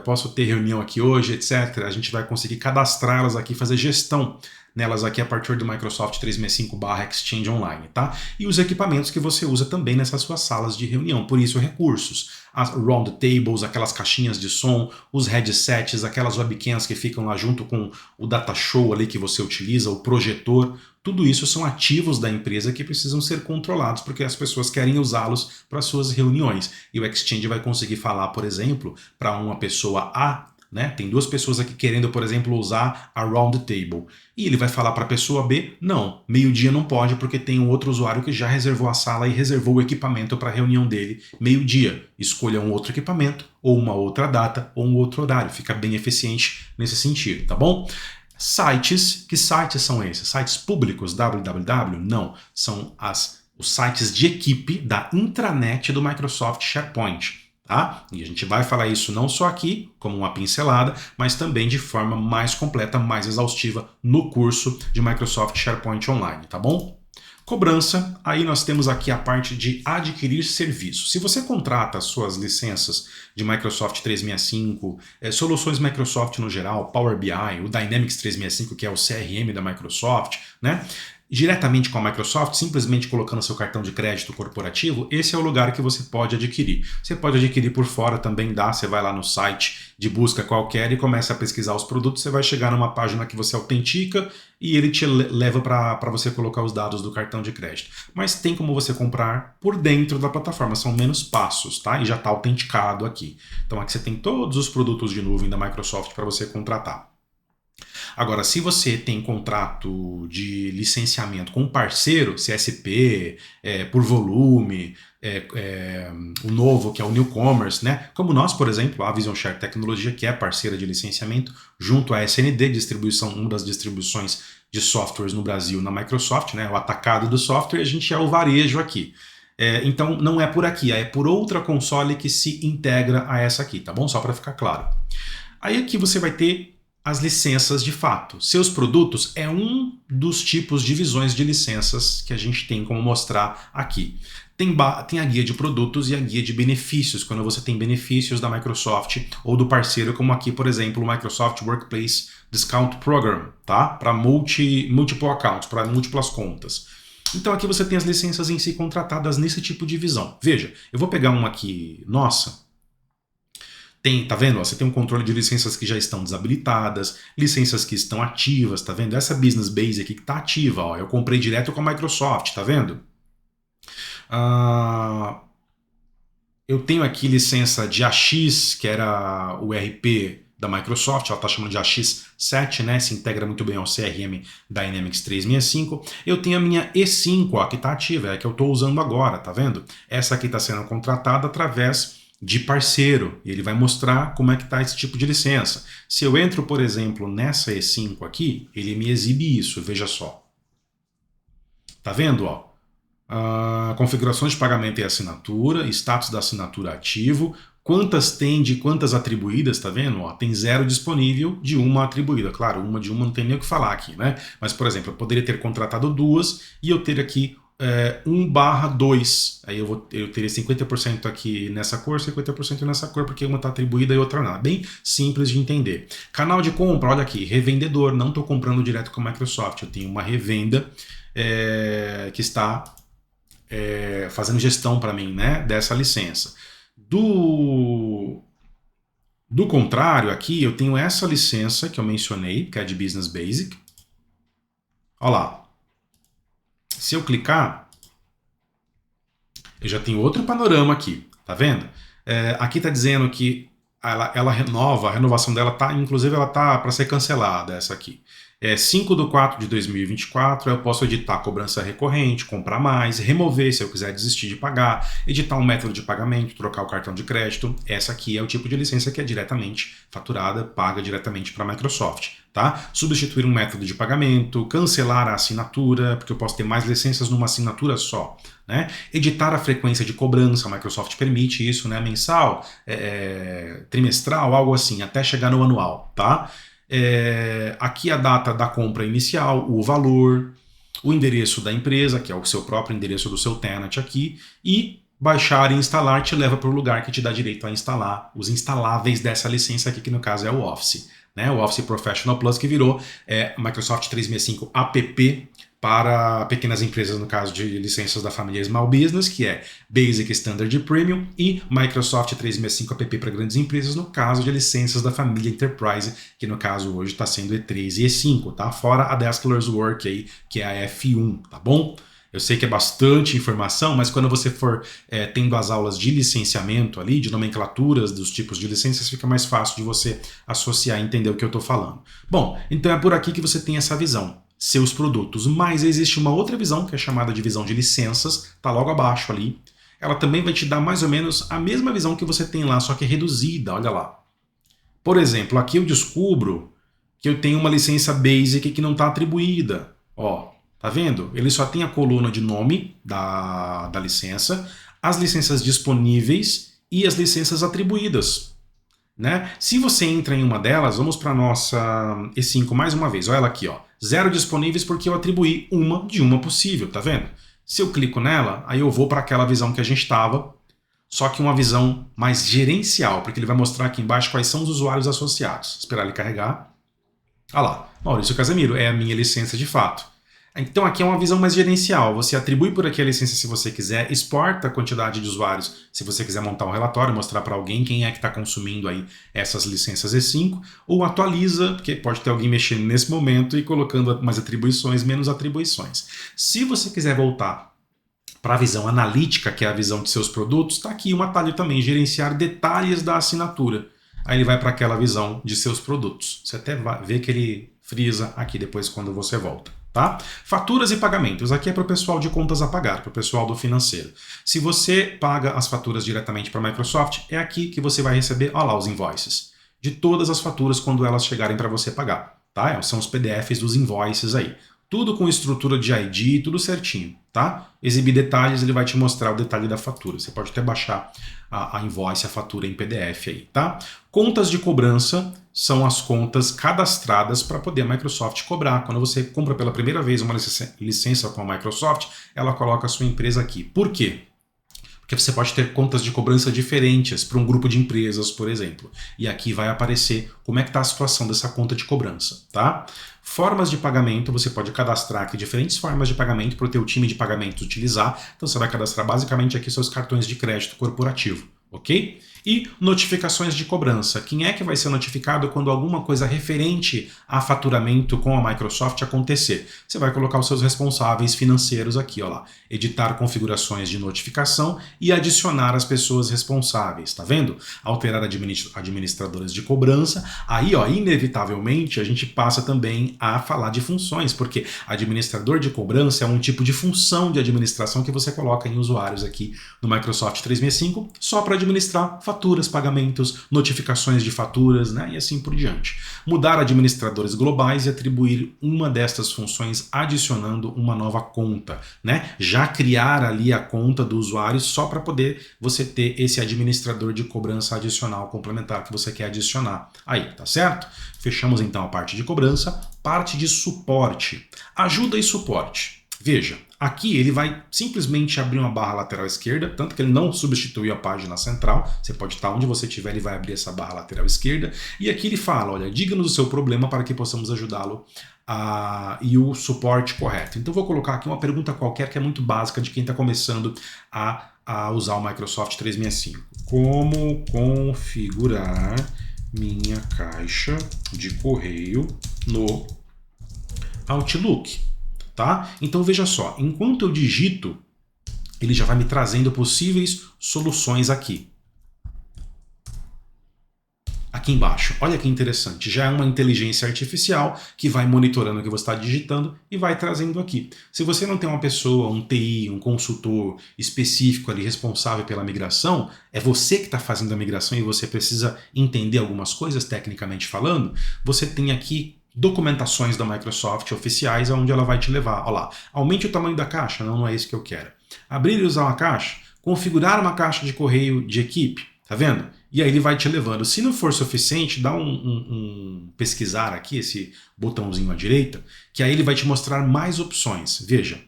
Posso ter reunião aqui hoje, etc. A gente vai conseguir cadastrá-las aqui, fazer gestão nelas aqui a partir do Microsoft 365/Exchange Online, tá? E os equipamentos que você usa também nessas suas salas de reunião, por isso recursos. As round tables, aquelas caixinhas de som, os headsets, aquelas webcams que ficam lá junto com o data show ali que você utiliza, o projetor, tudo isso são ativos da empresa que precisam ser controlados porque as pessoas querem usá-los para suas reuniões. E o Exchange vai conseguir falar, por exemplo, para uma pessoa A, né? Tem duas pessoas aqui querendo, por exemplo, usar a round table. E ele vai falar para a pessoa B, não, meio-dia não pode porque tem um outro usuário que já reservou a sala e reservou o equipamento para a reunião dele meio-dia. Escolha um outro equipamento, ou uma outra data, ou um outro horário. Fica bem eficiente nesse sentido, tá bom? Sites, que sites são esses? Sites públicos, www? Não, são os sites de equipe da intranet do Microsoft SharePoint. Tá? E a gente vai falar isso não só aqui, como uma pincelada, mas também de forma mais completa, mais exaustiva no curso de Microsoft SharePoint Online, tá bom? Cobrança, aí nós temos aqui a parte de adquirir serviço. Se você contrata as suas licenças de Microsoft 365, soluções Microsoft no geral, Power BI, o Dynamics 365, que é o CRM da Microsoft, né? Diretamente com a Microsoft, simplesmente colocando seu cartão de crédito corporativo, esse é o lugar que você pode adquirir. Você pode adquirir por fora, também dá, você vai lá no site de busca qualquer e começa a pesquisar os produtos, você vai chegar numa página que você autentica e ele te leva para você colocar os dados do cartão de crédito. Mas tem como você comprar por dentro da plataforma, são menos passos, tá? E já está autenticado aqui. Então aqui você tem todos os produtos de nuvem da Microsoft para você contratar. Agora, se você tem contrato de licenciamento com um parceiro, CSP, por volume, o novo, que é o Newcomers, né? Como nós, por exemplo, a Vision Share Tecnologia, que é parceira de licenciamento, junto à SND, distribuição, uma das distribuições de softwares no Brasil na Microsoft, né? O atacado do software, e a gente é o varejo aqui. Então não é por aqui, é por outra console que se integra a essa aqui, tá bom? Só para ficar claro. Aí aqui você vai ter as licenças de fato. Seus produtos é um dos tipos de visões de licenças que a gente tem como mostrar aqui. Tem a guia de produtos e a guia de benefícios, quando você tem benefícios da Microsoft ou do parceiro, como aqui, por exemplo, o Microsoft Workplace Discount Program, tá? Para multiple accounts, para múltiplas contas. Então aqui você tem as licenças em si contratadas nesse tipo de visão. Veja, eu vou pegar uma aqui, nossa. Tá vendo? Você tem um controle de licenças que já estão desabilitadas, licenças que estão ativas, tá vendo? Essa Business Base aqui que está ativa, ó, eu comprei direto com a Microsoft, tá vendo? Eu tenho aqui licença de AX, que era o ERP da Microsoft, ela está chamando de AX7, né? Se integra muito bem ao CRM Dynamics 365. Eu tenho a minha E5, ó, que está ativa, é a que eu estou usando agora, tá vendo? Essa aqui está sendo contratada através de parceiro, e ele vai mostrar como é que está esse tipo de licença. Se eu entro, por exemplo, nessa E5 aqui, ele me exibe isso, veja só. Tá vendo, ó? Configurações de pagamento e assinatura, status da assinatura ativo, quantas tem de quantas atribuídas, tá vendo? Ó, tem 0 disponível de uma atribuída. Claro, uma de uma não tem nem o que falar aqui, né? Mas, por exemplo, eu poderia ter contratado 2 e eu ter aqui 1/2. Aí eu teria 50% aqui nessa cor, 50% nessa cor, porque uma está atribuída e outra não. É bem simples de entender. Canal de compra, olha aqui, revendedor. Não estou comprando direto com a Microsoft. Eu tenho uma revenda que está fazendo gestão para mim, né, dessa licença. Do contrário, aqui eu tenho essa licença que eu mencionei, que é de Business Basic. Olha lá. Se eu clicar, eu já tenho outro panorama aqui, tá vendo? Aqui está dizendo que ela renova, a renovação dela tá, inclusive ela tá para ser cancelada, essa aqui. 5/4/2024, eu posso editar cobrança recorrente, comprar mais, remover se eu quiser desistir de pagar, editar um método de pagamento, trocar o cartão de crédito. Essa aqui é o tipo de licença que é diretamente faturada, paga diretamente para a Microsoft. Tá? Substituir um método de pagamento, cancelar a assinatura, porque eu posso ter mais licenças numa assinatura só. Né? Editar a frequência de cobrança, a Microsoft permite isso, né? Mensal, trimestral, algo assim, até chegar no anual. Tá? Aqui a data da compra inicial, o valor, o endereço da empresa, que é o seu próprio endereço do seu tenant aqui, e baixar e instalar te leva para o lugar que te dá direito a instalar os instaláveis dessa licença aqui, que no caso é o Office. Né? O Office Professional Plus, que virou Microsoft 365 app para pequenas empresas, no caso de licenças da família Small Business, que é Basic, Standard e Premium, e Microsoft 365 app para grandes empresas, no caso de licenças da família Enterprise, que no caso hoje está sendo E3 e E5, tá? Fora a Desklers Work aí, que é a F1, tá bom? Eu sei que é bastante informação, mas quando você for tendo as aulas de licenciamento ali, de nomenclaturas dos tipos de licenças, fica mais fácil de você associar e entender o que eu estou falando. Bom, então é por aqui que você tem essa visão. Seus produtos, mas existe uma outra visão que é chamada de visão de licenças, tá logo abaixo ali. Ela também vai te dar mais ou menos a mesma visão que você tem lá, só que reduzida, olha lá. Por exemplo, aqui eu descubro que eu tenho uma licença Basic que não está atribuída. Ó, tá vendo? Ele só tem a coluna de nome da licença, as licenças disponíveis e as licenças atribuídas. Né? Se você entra em uma delas, vamos para a nossa E5 mais uma vez, olha ela aqui, ó. 0 disponíveis porque eu atribuí uma de uma possível, tá vendo? Se eu clico nela, aí eu vou para aquela visão que a gente estava, só que uma visão mais gerencial, porque ele vai mostrar aqui embaixo quais são os usuários associados. Esperar ele carregar. Olha lá, Maurício Casemiro, é a minha licença de fato. Então aqui é uma visão mais gerencial, você atribui por aqui a licença se você quiser, exporta a quantidade de usuários se você quiser montar um relatório, mostrar para alguém quem é que está consumindo aí essas licenças E5, ou atualiza, porque pode ter alguém mexendo nesse momento e colocando mais atribuições, menos atribuições. Se você quiser voltar para a visão analítica, que é a visão de seus produtos, está aqui um atalho também, gerenciar detalhes da assinatura. aí ele vai para aquela visão de seus produtos. Você até vai ver que ele frisa aqui depois quando você volta. Tá? Faturas e pagamentos. Aqui é para o pessoal de contas a pagar, para o pessoal do financeiro. Se você paga as faturas diretamente para a Microsoft, é aqui que você vai receber, olha lá, os invoices. De todas as faturas quando elas chegarem para você pagar. Tá? São os PDFs dos invoices aí. Tudo com estrutura de ID, tudo certinho, tá? Exibir detalhes, ele vai te mostrar o detalhe da fatura. Você pode até baixar a invoice, a fatura em PDF aí, tá? Contas de cobrança são as contas cadastradas para poder a Microsoft cobrar. Quando você compra pela primeira vez uma licença com a Microsoft, ela coloca a sua empresa aqui. Por quê? Porque você pode ter contas de cobrança diferentes para um grupo de empresas, por exemplo. E aqui vai aparecer como é que está a situação dessa conta de cobrança, tá? Formas de pagamento, você pode cadastrar aqui diferentes formas de pagamento para o teu time de pagamentos utilizar. Então você vai cadastrar basicamente aqui seus cartões de crédito corporativo, ok? E notificações de cobrança. Quem é que vai ser notificado quando alguma coisa referente a faturamento com a Microsoft acontecer? Você vai colocar os seus responsáveis financeiros aqui, ó lá. Editar configurações de notificação e adicionar as pessoas responsáveis, tá vendo? Alterar administradores de cobrança. Aí, ó, inevitavelmente, a gente passa também a falar de funções, porque administrador de cobrança é um tipo de função de administração que você coloca em usuários aqui no Microsoft 365 só para administrar faturas, pagamentos, notificações de faturas, né, e assim por diante. Mudar administradores globais e atribuir uma destas funções adicionando uma nova conta, né? Já criar ali a conta do usuário só para poder você ter esse administrador de cobrança adicional complementar que você quer adicionar. Aí, tá certo? Fechamos então a parte de cobrança, parte de suporte. Ajuda e suporte. Veja, aqui ele vai simplesmente abrir uma barra lateral esquerda, tanto que ele não substituiu a página central, você pode estar onde você estiver, ele vai abrir essa barra lateral esquerda, e aqui ele fala, olha, diga-nos o seu problema para que possamos ajudá-lo e o suporte correto. Então vou colocar aqui uma pergunta qualquer que é muito básica de quem está começando a usar o Microsoft 365. Como configurar minha caixa de correio no Outlook? Tá? Então veja só, enquanto eu digito, ele já vai me trazendo possíveis soluções aqui. Aqui embaixo, olha que interessante, já é uma inteligência artificial que vai monitorando o que você está digitando e vai trazendo aqui. Se você não tem uma pessoa, um TI, um consultor específico ali responsável pela migração, é você que está fazendo a migração e você precisa entender algumas coisas tecnicamente falando, você tem aqui documentações da Microsoft oficiais onde ela vai te levar. Olha lá, aumente o tamanho da caixa, não é isso que eu quero. Abrir e usar uma caixa, configurar uma caixa de correio de equipe, tá vendo? E aí ele vai te levando. Se não for suficiente, dá um pesquisar aqui, esse botãozinho à direita, que aí ele vai te mostrar mais opções. Veja,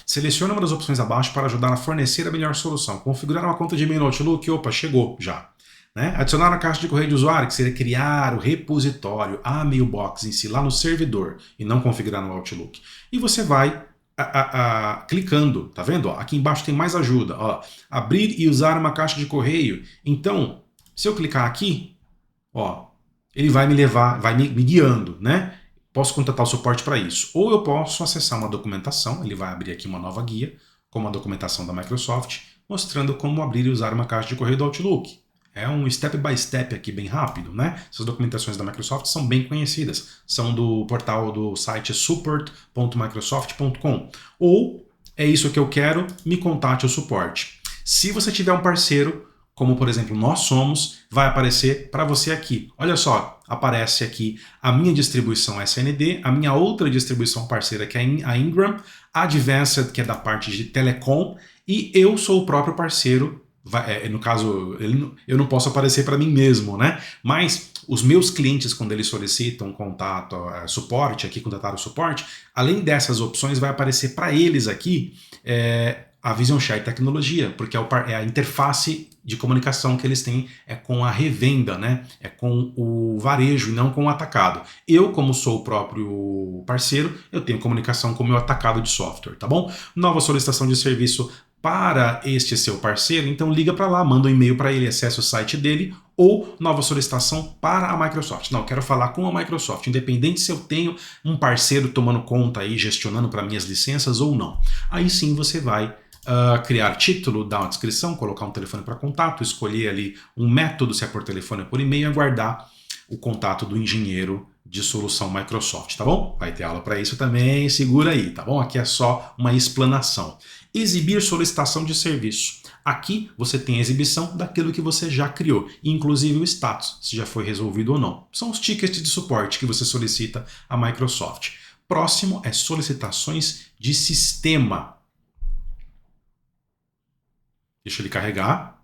selecione uma das opções abaixo para ajudar a fornecer a melhor solução. Configurar uma conta de e-mail no Outlook, opa, chegou já. Né? Adicionar a caixa de correio de usuário, que seria criar o repositório, a mailbox em si, lá no servidor, e não configurar no Outlook. E você vai clicando, tá vendo? Ó, aqui embaixo tem mais ajuda. Ó, abrir e usar uma caixa de correio. Então, se eu clicar aqui, ó, ele vai me levar, vai me guiando, né? Posso contatar o suporte para isso. Ou eu posso acessar uma documentação, ele vai abrir aqui uma nova guia, com a documentação da Microsoft, mostrando como abrir e usar uma caixa de correio do Outlook. É um step by step aqui bem rápido, né? Essas documentações da Microsoft são bem conhecidas. São do portal do site support.microsoft.com. Ou é isso que eu quero, me contate o suporte. Se você tiver um parceiro, como por exemplo nós somos, vai aparecer para você aqui. Olha só, aparece aqui a minha distribuição SND, a minha outra distribuição parceira que é a Ingram, a Advanced, que é da parte de telecom, e eu sou o próprio parceiro. No caso, eu não posso aparecer para mim mesmo, né? Mas os meus clientes, quando eles solicitam contato, suporte, aqui contratar o suporte, além dessas opções, vai aparecer para eles aqui a Vision Share Tecnologia, porque é a interface de comunicação que eles têm com a revenda, né? É com o varejo e não com o atacado. Eu, como sou o próprio parceiro, eu tenho comunicação com o meu atacado de software, tá bom? Nova solicitação de serviço para este seu parceiro, então liga para lá, manda um e-mail para ele, acessa o site dele, ou nova solicitação para a Microsoft. Não, quero falar com a Microsoft, independente se eu tenho um parceiro tomando conta aí, gestionando para minhas licenças ou não. Aí sim você vai criar título, dar uma descrição, colocar um telefone para contato, escolher ali um método, se é por telefone ou por e-mail, e aguardar o contato do engenheiro de solução Microsoft, tá bom? Vai ter aula para isso também, segura aí, tá bom? Aqui é só uma explanação. Exibir solicitação de serviço. Aqui você tem a exibição daquilo que você já criou, inclusive o status, se já foi resolvido ou não. São os tickets de suporte que você solicita à Microsoft. Próximo é solicitações de sistema. Deixa ele carregar.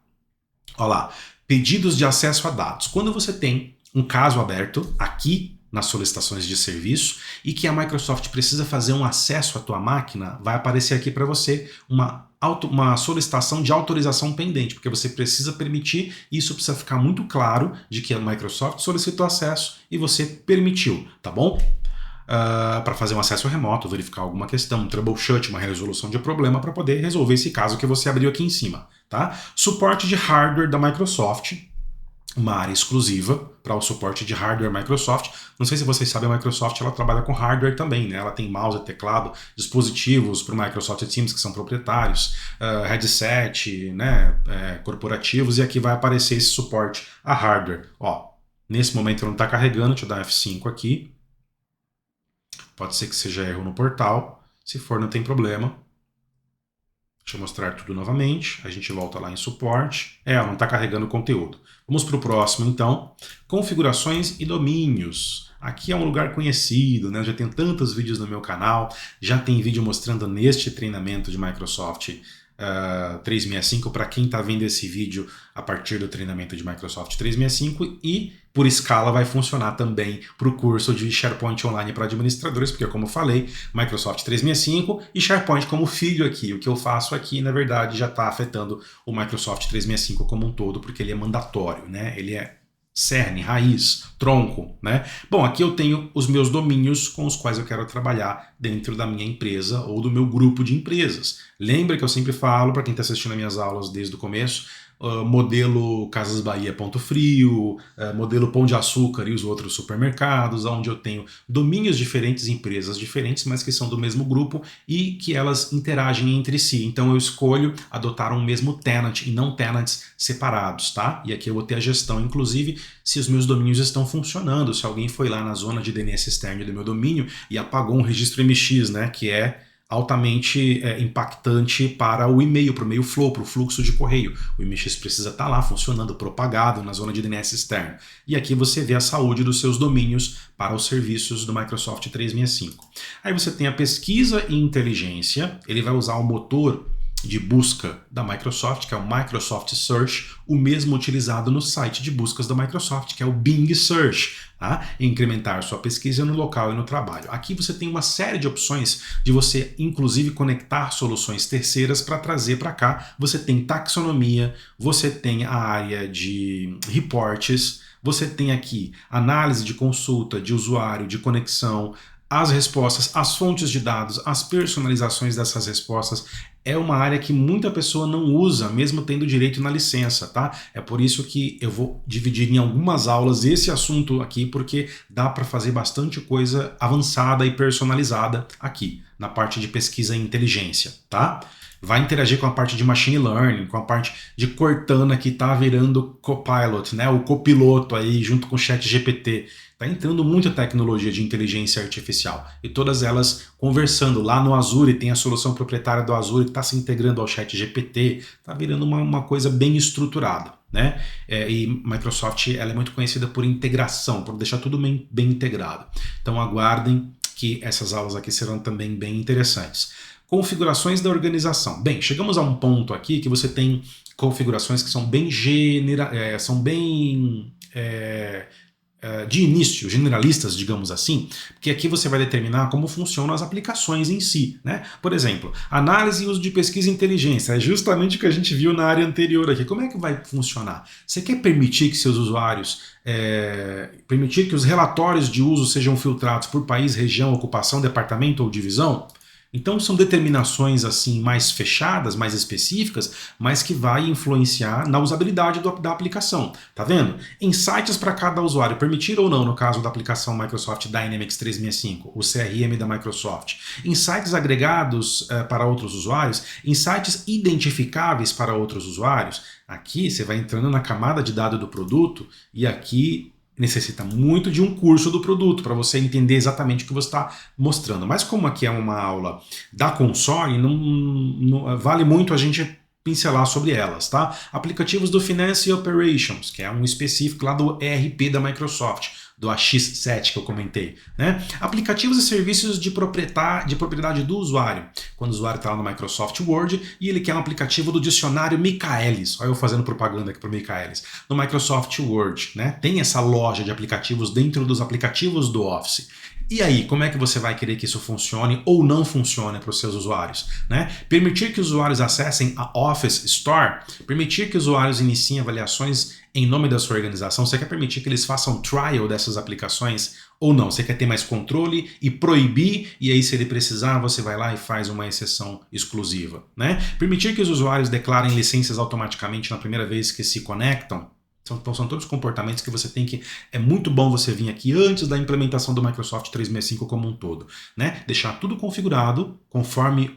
Olha lá, pedidos de acesso a dados. Quando você tem um caso aberto aqui nas solicitações de serviço e que a Microsoft precisa fazer um acesso à tua máquina, vai aparecer aqui para você uma solicitação de autorização pendente, porque você precisa permitir, e isso precisa ficar muito claro de que a Microsoft solicitou acesso e você permitiu, tá bom? Para fazer um acesso remoto, verificar alguma questão, um troubleshoot, uma resolução de problema para poder resolver esse caso que você abriu aqui em cima, tá? Suporte de hardware da Microsoft, uma área exclusiva para o suporte de hardware Microsoft. Não sei se vocês sabem, a Microsoft ela trabalha com hardware também, né? Ela tem mouse, teclado, dispositivos para o Microsoft Teams que são proprietários, headset, né? Corporativos, e aqui vai aparecer esse suporte a hardware. Ó, nesse momento não está carregando, deixa eu dar F5 aqui. Pode ser que seja erro no portal, se for não tem problema. Deixa eu mostrar tudo novamente, a gente volta lá em suporte. Não está carregando o conteúdo. Vamos para o próximo então. Configurações e domínios. Aqui é um lugar conhecido, né? Eu já tenho tantos vídeos no meu canal, já tem vídeo mostrando neste treinamento de Microsoft 365 para quem está vendo esse vídeo a partir do treinamento de Microsoft 365 e por escala vai funcionar também para o curso de SharePoint Online para administradores, porque como eu falei, Microsoft 365 e SharePoint como filho aqui. O que eu faço aqui, na verdade, já está afetando o Microsoft 365 como um todo, porque ele é mandatório, né? Ele é cerne, raiz, tronco, né? Bom, aqui eu tenho os meus domínios com os quais eu quero trabalhar dentro da minha empresa ou do meu grupo de empresas. Lembra que eu sempre falo, para quem está assistindo as minhas aulas desde o começo, modelo Casas Bahia Ponto Frio, modelo Pão de Açúcar e os outros supermercados, onde eu tenho domínios diferentes, empresas diferentes, mas que são do mesmo grupo e que elas interagem entre si. Então eu escolho adotar um mesmo tenant e não tenants separados, tá? E aqui eu vou ter a gestão, inclusive, se os meus domínios estão funcionando, se alguém foi lá na zona de DNS externo do meu domínio e apagou um registro MX, né, que é altamente impactante para o e-mail, para o e-mail flow, para o fluxo de correio. O MX precisa estar lá funcionando, propagado na zona de DNS externo. E aqui você vê a saúde dos seus domínios para os serviços do Microsoft 365. Aí você tem a pesquisa e inteligência, ele vai usar o motor de busca da Microsoft, que é o Microsoft Search, o mesmo utilizado no site de buscas da Microsoft, que é o Bing Search, tá? Incrementar sua pesquisa no local e no trabalho. Aqui você tem uma série de opções de você, inclusive, conectar soluções terceiras para trazer para cá. Você tem taxonomia, você tem a área de reportes, você tem aqui análise de consulta, de usuário, de conexão, as respostas, as fontes de dados, as personalizações dessas respostas. É uma área que muita pessoa não usa, mesmo tendo direito na licença, tá? É por isso que eu vou dividir em algumas aulas esse assunto aqui, porque dá para fazer bastante coisa avançada e personalizada aqui, na parte de pesquisa e inteligência, tá? Vai interagir com a parte de machine learning, com a parte de Cortana que está virando Copilot, né? O copiloto aí junto com o ChatGPT. Está entrando muita tecnologia de inteligência artificial e todas elas conversando. Lá no Azure tem a solução proprietária do Azure que está se integrando ao ChatGPT, está virando uma coisa bem estruturada, né? E Microsoft ela é muito conhecida por integração, por deixar tudo bem integrado. Então aguardem que essas aulas aqui serão também bem interessantes. Configurações da organização. Bem, chegamos a um ponto aqui que você tem configurações que são bem de início, generalistas, digamos assim, porque aqui você vai determinar como funcionam as aplicações em si, né? Por exemplo, análise e uso de pesquisa e inteligência, é justamente o que a gente viu na área anterior aqui. Como é que vai funcionar? Você quer permitir que seus usuários, permitir que os relatórios de uso sejam filtrados por país, região, ocupação, departamento ou divisão? Então são determinações assim mais fechadas, mais específicas, mas que vai influenciar na usabilidade da aplicação. Tá vendo? Insights para cada usuário, permitir ou não no caso da aplicação Microsoft Dynamics 365, o CRM da Microsoft. Insights agregados para outros usuários, insights identificáveis para outros usuários. Aqui você vai entrando na camada de dado do produto e aqui necessita muito de um curso do produto para você entender exatamente o que você está mostrando. Mas como aqui é uma aula da console, não vale muito a gente pincelar sobre elas, tá? Aplicativos do Finance Operations, que é um específico lá do ERP da Microsoft, do AX7 que eu comentei, né? Aplicativos e serviços de propriedade do usuário. Quando o usuário está lá no Microsoft Word e ele quer um aplicativo do dicionário Michaelis. Olha eu fazendo propaganda aqui para o Michaelis. No Microsoft Word, né? Tem essa loja de aplicativos dentro dos aplicativos do Office. E aí, como é que você vai querer que isso funcione ou não funcione para os seus usuários? Né? Permitir que os usuários acessem a Office Store, permitir que os usuários iniciem avaliações em nome da sua organização, você quer permitir que eles façam trial dessas aplicações ou não? Você quer ter mais controle e proibir, e aí se ele precisar, você vai lá e faz uma exceção exclusiva. Né? Permitir que os usuários declarem licenças automaticamente na primeira vez que se conectam. Então são todos comportamentos que você tem que... É muito bom você vir aqui antes da implementação do Microsoft 365 como um todo. Né? Deixar tudo configurado conforme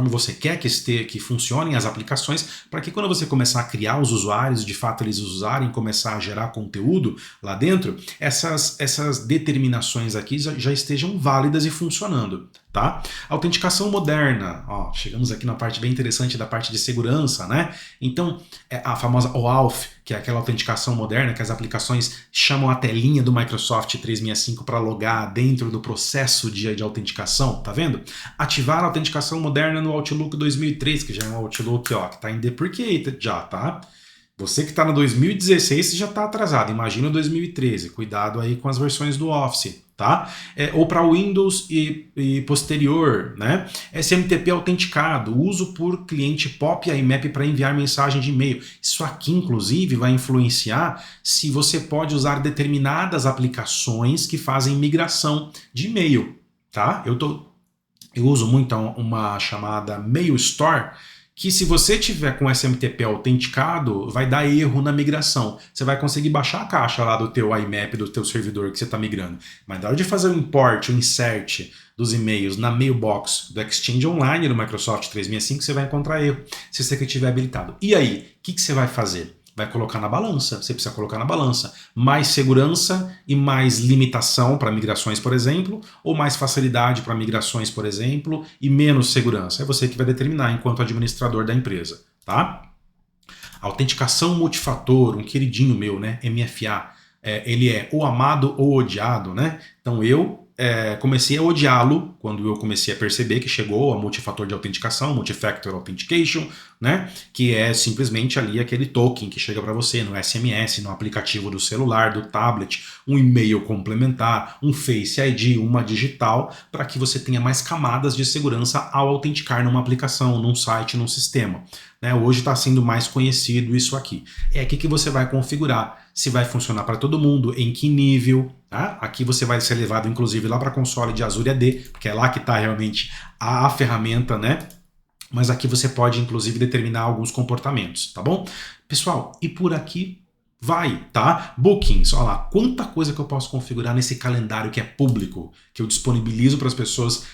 você quer que funcionem as aplicações, para que quando você começar a criar os usuários, de fato eles usarem, começar a gerar conteúdo lá dentro, essas determinações aqui já estejam válidas e funcionando. Tá? Autenticação moderna, ó, chegamos aqui na parte bem interessante da parte de segurança, né? Então, a famosa OAuth, que é aquela autenticação moderna que as aplicações chamam a telinha do Microsoft 365 para logar dentro do processo de autenticação, tá vendo? Ativar a autenticação moderna no Outlook 2003, que já é um Outlook, ó, que está em deprecated já, tá? Você que está no 2016 já está atrasado, imagina o 2013, cuidado aí com as versões do Office, tá? Ou para Windows e posterior, né? SMTP autenticado, uso por cliente POP e IMAP para enviar mensagem de e-mail. Isso aqui, inclusive, vai influenciar se você pode usar determinadas aplicações que fazem migração de e-mail, tá? Eu uso muito uma chamada Mail Store, que se você tiver com SMTP autenticado, vai dar erro na migração. Você vai conseguir baixar a caixa lá do teu IMAP, do teu servidor que você está migrando. Mas na hora de fazer o import, o insert dos e-mails na mailbox do Exchange Online do Microsoft 365, você vai encontrar erro, se você tiver habilitado. E aí, o que você vai fazer? Vai colocar na balança, você precisa colocar na balança mais segurança e mais limitação para migrações, por exemplo, ou mais facilidade para migrações, por exemplo, e menos segurança. É você que vai determinar enquanto administrador da empresa, tá? Autenticação multifator, um queridinho meu, né? MFA, ele é ou amado ou odiado, né? Então eu comecei a odiá-lo quando eu comecei a perceber que chegou a multifator de autenticação, multifactor authentication, né? Que é simplesmente ali aquele token que chega para você no SMS, no aplicativo do celular, do tablet, um e-mail complementar, um Face ID, uma digital, para que você tenha mais camadas de segurança ao autenticar numa aplicação, num site, num sistema. Né? Hoje está sendo mais conhecido isso aqui. É aqui que você vai configurar se vai funcionar para todo mundo, em que nível. Tá? Aqui você vai ser levado inclusive lá para a console de Azure AD, porque é lá que está realmente a ferramenta, né? Mas aqui você pode inclusive determinar alguns comportamentos, tá bom? Pessoal, e por aqui vai, tá? Bookings, olha lá, quanta coisa que eu posso configurar nesse calendário que é público, que eu disponibilizo para as pessoas,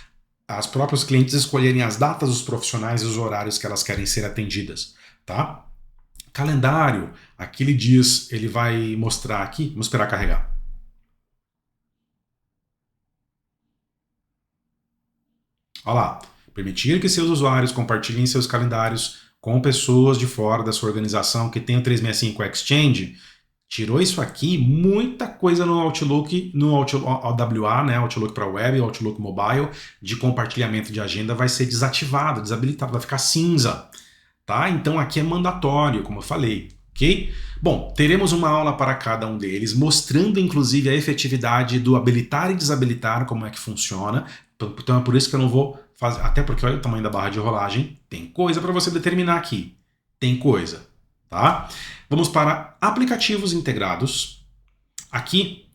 as próprios clientes escolherem as datas dos profissionais e os horários que elas querem ser atendidas, tá? Calendário, aqui ele diz, ele vai mostrar aqui, vamos esperar carregar. Olha lá, permitir que seus usuários compartilhem seus calendários com pessoas de fora da sua organização que tem o 365 Exchange. Tirou isso aqui, muita coisa no Outlook, no OWA, né, Outlook para web, Outlook mobile, de compartilhamento de agenda vai ser desativado, desabilitado, vai ficar cinza. Tá? Então aqui é mandatório, como eu falei. Ok? Bom, teremos uma aula para cada um deles, mostrando inclusive a efetividade do habilitar e desabilitar, como é que funciona. Então é por isso que eu não vou fazer, até porque olha o tamanho da barra de rolagem, tem coisa para você determinar aqui. Tem coisa, tá? Vamos para aplicativos integrados. Aqui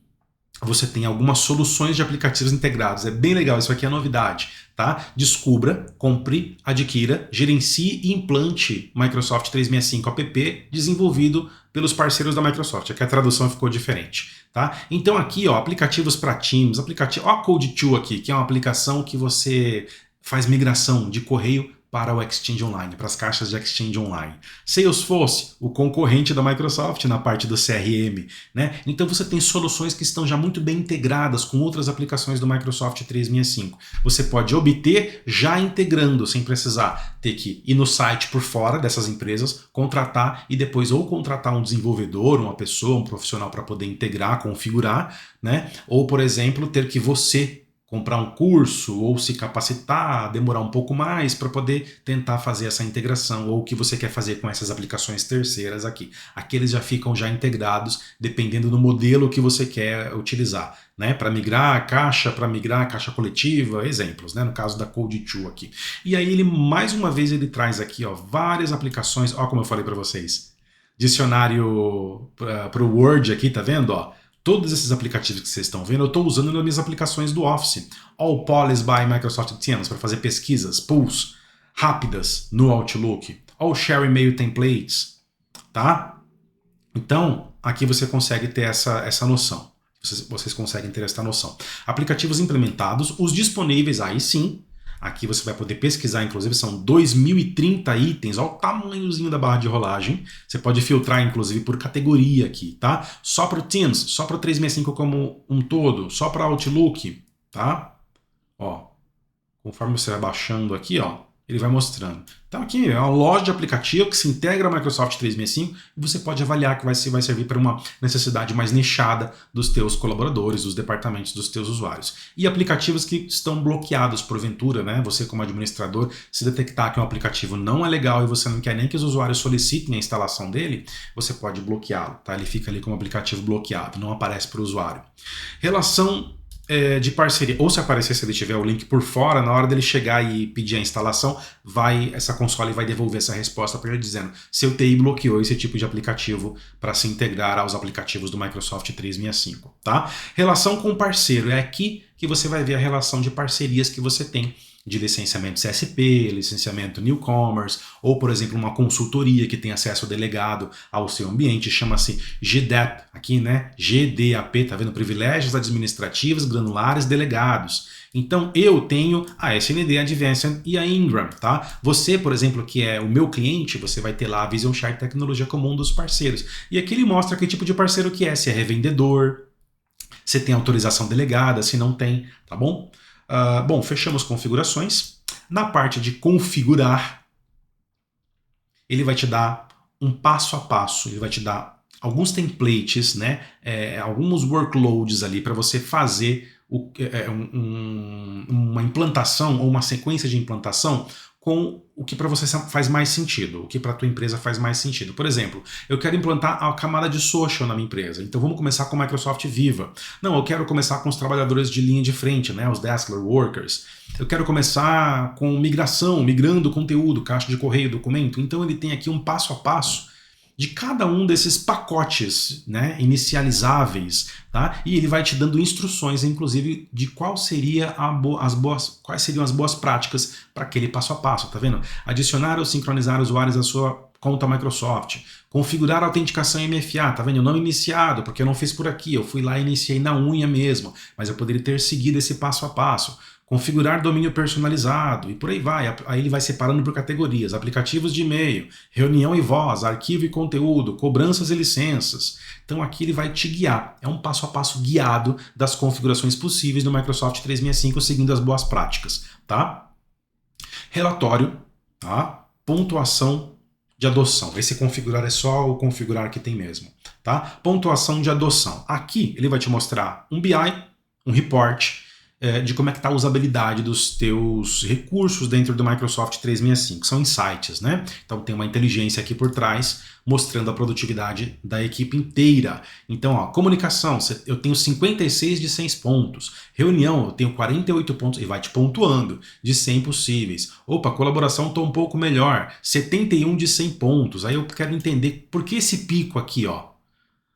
você tem algumas soluções de aplicativos integrados. É bem legal, isso aqui é novidade, tá? Descubra, compre, adquira, gerencie e implante Microsoft 365 app desenvolvido pelos parceiros da Microsoft. Aqui a tradução ficou diferente, tá? Então aqui, ó, aplicativos para Teams, ó a Code2 aqui, que é uma aplicação que você faz migração de correio para o Exchange Online, para as caixas de Exchange Online. Salesforce, o concorrente da Microsoft na parte do CRM, né? Então você tem soluções que estão já muito bem integradas com outras aplicações do Microsoft 365. Você pode obter já integrando, sem precisar ter que ir no site por fora dessas empresas, contratar e depois ou contratar um desenvolvedor, uma pessoa, um profissional para poder integrar, configurar, né? Ou, por exemplo, ter que você comprar um curso ou se capacitar, demorar um pouco mais para poder tentar fazer essa integração, ou o que você quer fazer com essas aplicações terceiras aqui. Aqui eles já ficam já integrados, dependendo do modelo que você quer utilizar, né? Para migrar caixa coletiva, exemplos, né? No caso da Code2 aqui. E aí ele, mais uma vez, ele traz aqui, ó, várias aplicações, ó, como eu falei para vocês, dicionário para o Word aqui, tá vendo, ó? Todos esses aplicativos que vocês estão vendo, eu estou usando nas minhas aplicações do Office. All Policy by Microsoft Teams, para fazer pesquisas, pulls rápidas no Outlook. All Share Email Templates, tá? Então, aqui você consegue ter essa noção. Vocês conseguem ter essa noção. Aplicativos implementados, os disponíveis, aí sim. Aqui você vai poder pesquisar, inclusive são 2030 itens, olha o tamanhozinho da barra de rolagem. Você pode filtrar, inclusive, por categoria aqui, tá? Só para o Teams, só para o 365 como um todo, só para Outlook, tá? Ó, conforme você vai baixando aqui, ó, ele vai mostrando. Então aqui é uma loja de aplicativo que se integra ao Microsoft 365 e você pode avaliar que vai servir para uma necessidade mais nichada dos teus colaboradores, dos departamentos dos teus usuários. E aplicativos que estão bloqueados porventura, né? Você como administrador, se detectar que um aplicativo não é legal e você não quer nem que os usuários solicitem a instalação dele, você pode bloqueá-lo, tá? Ele fica ali como aplicativo bloqueado, não aparece para o usuário. Relação de parceria, ou se aparecer, se ele tiver o link por fora, na hora dele chegar e pedir a instalação, essa console vai devolver essa resposta para ele dizendo seu TI bloqueou esse tipo de aplicativo para se integrar aos aplicativos do Microsoft 365, tá? Relação com parceiro, é aqui que você vai ver a relação de parcerias que você tem, de licenciamento CSP, licenciamento Newcomers, ou, por exemplo, uma consultoria que tem acesso delegado ao seu ambiente, chama-se GDAP, aqui, né? GDAP, tá vendo? Privilégios administrativos granulares delegados. Então, eu tenho a SND Advanced e a Ingram, tá? Você, por exemplo, que é o meu cliente, você vai ter lá a Vision Share Tecnologia como um dos parceiros. E aqui ele mostra que tipo de parceiro que é, se é revendedor, se tem autorização delegada, se não tem, tá bom? Bom, fechamos configurações. Na parte de configurar, ele vai te dar um passo a passo, ele vai te dar alguns templates, né? Alguns workloads ali para você fazer uma implantação ou uma sequência de implantação com o que para você faz mais sentido, o que para a tua empresa faz mais sentido. Por exemplo, eu quero implantar a camada de social na minha empresa, então vamos começar com o Microsoft Viva. Não, eu quero começar com os trabalhadores de linha de frente, né, os Desk Workers. Eu quero começar com migração, migrando conteúdo, caixa de correio, documento. Então ele tem aqui um passo a passo de cada um desses pacotes, né, inicializáveis, tá? E ele vai te dando instruções, inclusive, de quais seriam as boas práticas para aquele passo a passo, tá vendo? Adicionar ou sincronizar usuários à sua conta Microsoft, configurar a autenticação MFA, tá vendo? Eu não iniciado, porque eu não fiz por aqui, eu fui lá e iniciei na unha mesmo, mas eu poderia ter seguido esse passo a passo. Configurar domínio personalizado e por aí vai. Aí ele vai separando por categorias, aplicativos de e-mail, reunião e voz, arquivo e conteúdo, cobranças e licenças. Então aqui ele vai te guiar. É um passo a passo guiado das configurações possíveis no Microsoft 365 seguindo as boas práticas, tá? Relatório, tá? Pontuação de adoção. Esse configurar é só o configurar que tem mesmo, tá? Pontuação de adoção. Aqui ele vai te mostrar um BI, um report, de como é que está a usabilidade dos teus recursos dentro do Microsoft 365. São insights, né? Então tem uma inteligência aqui por trás mostrando a produtividade da equipe inteira. Então, ó, comunicação, eu tenho 56 de 100 pontos. Reunião, eu tenho 48 pontos e vai te pontuando de 100 possíveis. Opa, colaboração, estou um pouco melhor. 71 de 100 pontos. Aí eu quero entender por que esse pico aqui, ó.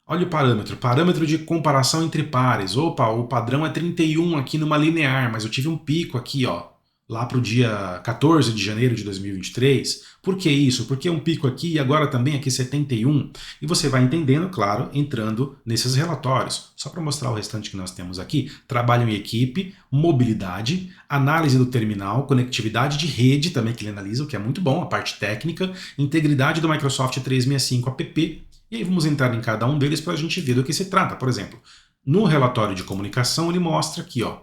Olha o parâmetro de comparação entre pares. Opa, o padrão é 31 aqui numa linear, mas eu tive um pico aqui, ó, lá para o dia 14 de janeiro de 2023. Por que isso? Porque um pico aqui e agora também aqui 71. E você vai entendendo, claro, entrando nesses relatórios. Só para mostrar o restante que nós temos aqui, trabalho em equipe, mobilidade, análise do terminal, conectividade de rede também que ele analisa, o que é muito bom, a parte técnica, integridade do Microsoft 365 app. E aí vamos entrar em cada um deles para a gente ver do que se trata. Por exemplo, no relatório de comunicação ele mostra aqui, ó,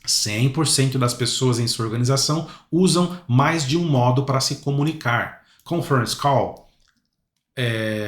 100% das pessoas em sua organização usam mais de um modo para se comunicar. Conference call,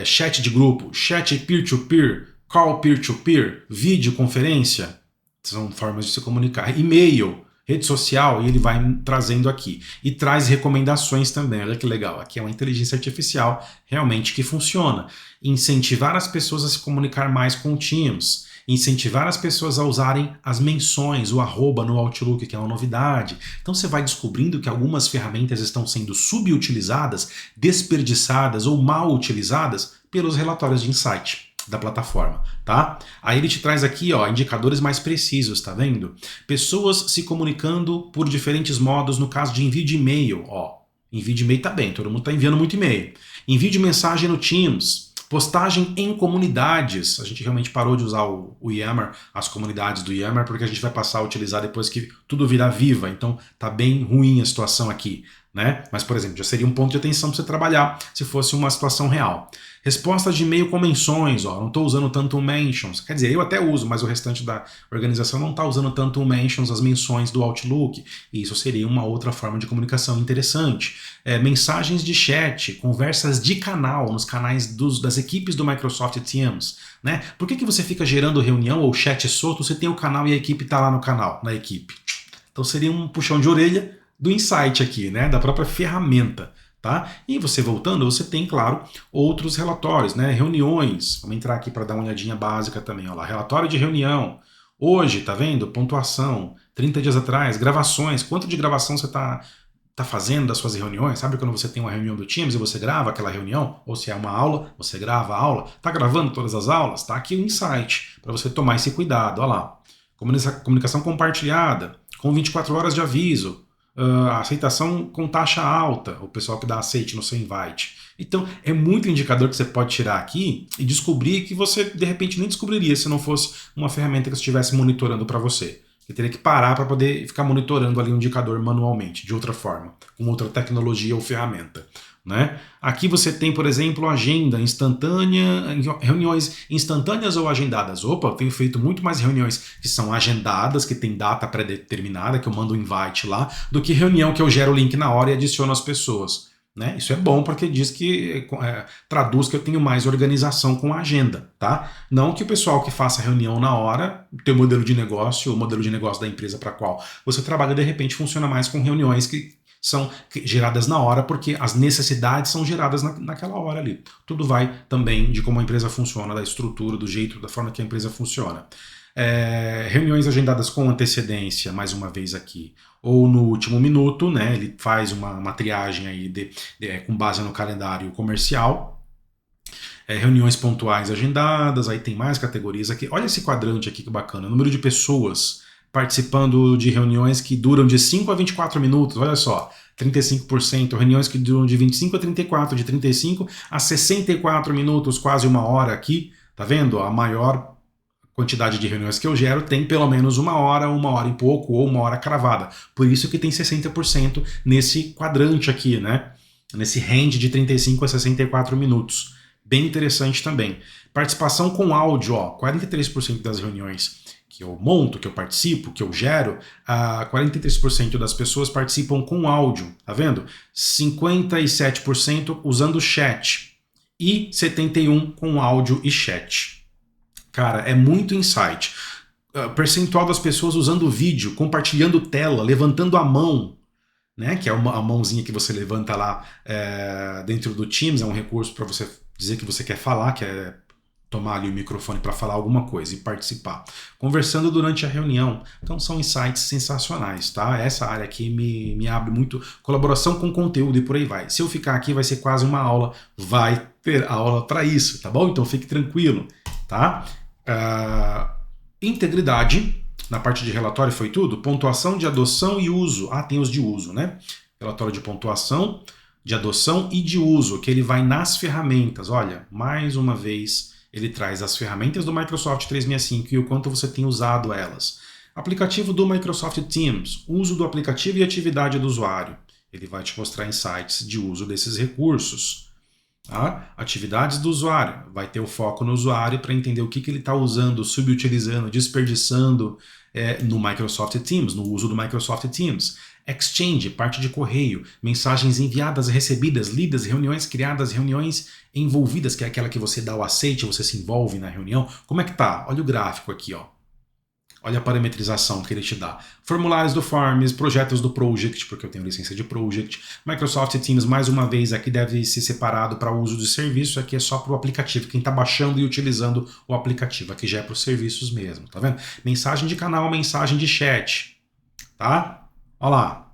chat de grupo, chat peer-to-peer, call peer-to-peer, videoconferência, são formas de se comunicar. E-mail, rede social, e ele vai trazendo aqui. E traz recomendações também, olha que legal. Aqui é uma inteligência artificial realmente que funciona. Incentivar as pessoas a se comunicar mais com Teams. Incentivar as pessoas a usarem as menções, o arroba no Outlook, que é uma novidade. Então você vai descobrindo que algumas ferramentas estão sendo subutilizadas, desperdiçadas ou mal utilizadas pelos relatórios de insight da plataforma, tá? Aí ele te traz aqui, ó, indicadores mais precisos, tá vendo? Pessoas se comunicando por diferentes modos no caso de envio de e-mail, ó. Envio de e-mail tá bem, todo mundo tá enviando muito e-mail. Envio de mensagem no Teams, postagem em comunidades. A gente realmente parou de usar o Yammer, as comunidades do Yammer, porque a gente vai passar a utilizar depois que tudo virar Viva. Então tá bem ruim a situação aqui, né? Mas, por exemplo, já seria um ponto de atenção para você trabalhar se fosse uma situação real. Resposta de e-mail com menções, ó, não estou usando tanto o mentions. Quer dizer, eu até uso, mas o restante da organização não está usando tanto o mentions, as menções do Outlook. E isso seria uma outra forma de comunicação interessante. Mensagens de chat, conversas de canal nos canais das equipes do Microsoft Teams. Né? Por que você fica gerando reunião ou chat solto se tem o canal e a equipe está lá no canal, na equipe? Então seria um puxão de orelha do insight aqui, né? Da própria ferramenta. Tá? E você voltando, você tem, claro, outros relatórios, né? Reuniões. Vamos entrar aqui para dar uma olhadinha básica também. Olha lá. Relatório de reunião. Hoje, tá vendo? Pontuação. 30 dias atrás. Gravações. Quanto de gravação você tá fazendo das suas reuniões? Sabe quando você tem uma reunião do Teams e você grava aquela reunião? Ou se é uma aula, você grava a aula. Tá gravando todas as aulas? Tá aqui o insight para você tomar esse cuidado. Olha lá. Comunicação compartilhada. Com 24 horas de aviso. Aceitação com taxa alta, o pessoal que dá aceite no seu invite. Então, é muito indicador que você pode tirar aqui e descobrir que você, de repente, nem descobriria se não fosse uma ferramenta que estivesse monitorando para você. Você teria que parar para poder ficar monitorando ali o indicador manualmente, de outra forma, com outra tecnologia ou ferramenta. Né? Aqui você tem, por exemplo, agenda instantânea, reuniões instantâneas ou agendadas. Opa, eu tenho feito muito mais reuniões que são agendadas, que tem data pré-determinada, que eu mando um invite lá, do que reunião que eu gero o link na hora e adiciono as pessoas. Né? Isso é bom porque diz que traduz que eu tenho mais organização com a agenda. Tá? Não que o pessoal que faça reunião na hora, teu modelo de negócio, o modelo de negócio da empresa para a qual você trabalha, de repente funciona mais com reuniões que são geradas na hora, porque as necessidades são geradas naquela hora ali. Tudo vai também de como a empresa funciona, da estrutura, do jeito, da forma que a empresa funciona. Reuniões agendadas com antecedência, mais uma vez aqui, ou no último minuto, né? Ele faz uma triagem aí com base no calendário comercial. Reuniões pontuais agendadas, aí tem mais categorias aqui. Olha esse quadrante aqui que bacana, número de pessoas participando de reuniões que duram de 5 a 24 minutos, olha só, 35%, reuniões que duram de 25 a 34, de 35 a 64 minutos, quase uma hora aqui, tá vendo? A maior quantidade de reuniões que eu gero tem pelo menos uma hora e pouco, ou uma hora cravada, por isso que tem 60% nesse quadrante aqui, né? Nesse range de 35 a 64 minutos, bem interessante também. Participação com áudio, ó, 43% das reuniões que eu monto, que eu participo, que eu gero, 43% das pessoas participam com áudio, tá vendo? 57% usando chat e 71% com áudio e chat. Cara, é muito insight. Percentual das pessoas usando vídeo, compartilhando tela, levantando a mão, né? Que é a mãozinha que você levanta lá dentro do Teams, é um recurso para você dizer que você quer falar, que é tomar ali o microfone para falar alguma coisa e participar. Conversando durante a reunião. Então são insights sensacionais, tá? Essa área aqui me abre muito colaboração com conteúdo e por aí vai. Se eu ficar aqui vai ser quase uma aula, vai ter aula para isso, tá bom? Então fique tranquilo, tá? Integridade, na parte de relatório foi tudo. Pontuação de adoção e uso. Tem os de uso, né? Relatório de pontuação, de adoção e de uso, que ele vai nas ferramentas. Olha, mais uma vez, ele traz as ferramentas do Microsoft 365 e o quanto você tem usado elas. Aplicativo do Microsoft Teams, uso do aplicativo e atividade do usuário. Ele vai te mostrar insights de uso desses recursos. Tá? Atividades do usuário, vai ter o foco no usuário para entender o que ele está usando, subutilizando, desperdiçando no Microsoft Teams, no uso do Microsoft Teams. Exchange, parte de correio, mensagens enviadas, recebidas, lidas, reuniões criadas, reuniões envolvidas, que é aquela que você dá o aceite, você se envolve na reunião. Como é que tá? Olha o gráfico aqui, ó. Olha a parametrização que ele te dá. Formulários do Forms, projetos do Project, porque eu tenho licença de Project. Microsoft Teams, mais uma vez, aqui deve ser separado para uso de serviço. Aqui é só para o aplicativo, quem está baixando e utilizando o aplicativo. Aqui já é para os serviços mesmo, tá vendo? Mensagem de canal, mensagem de chat, tá? Olha lá.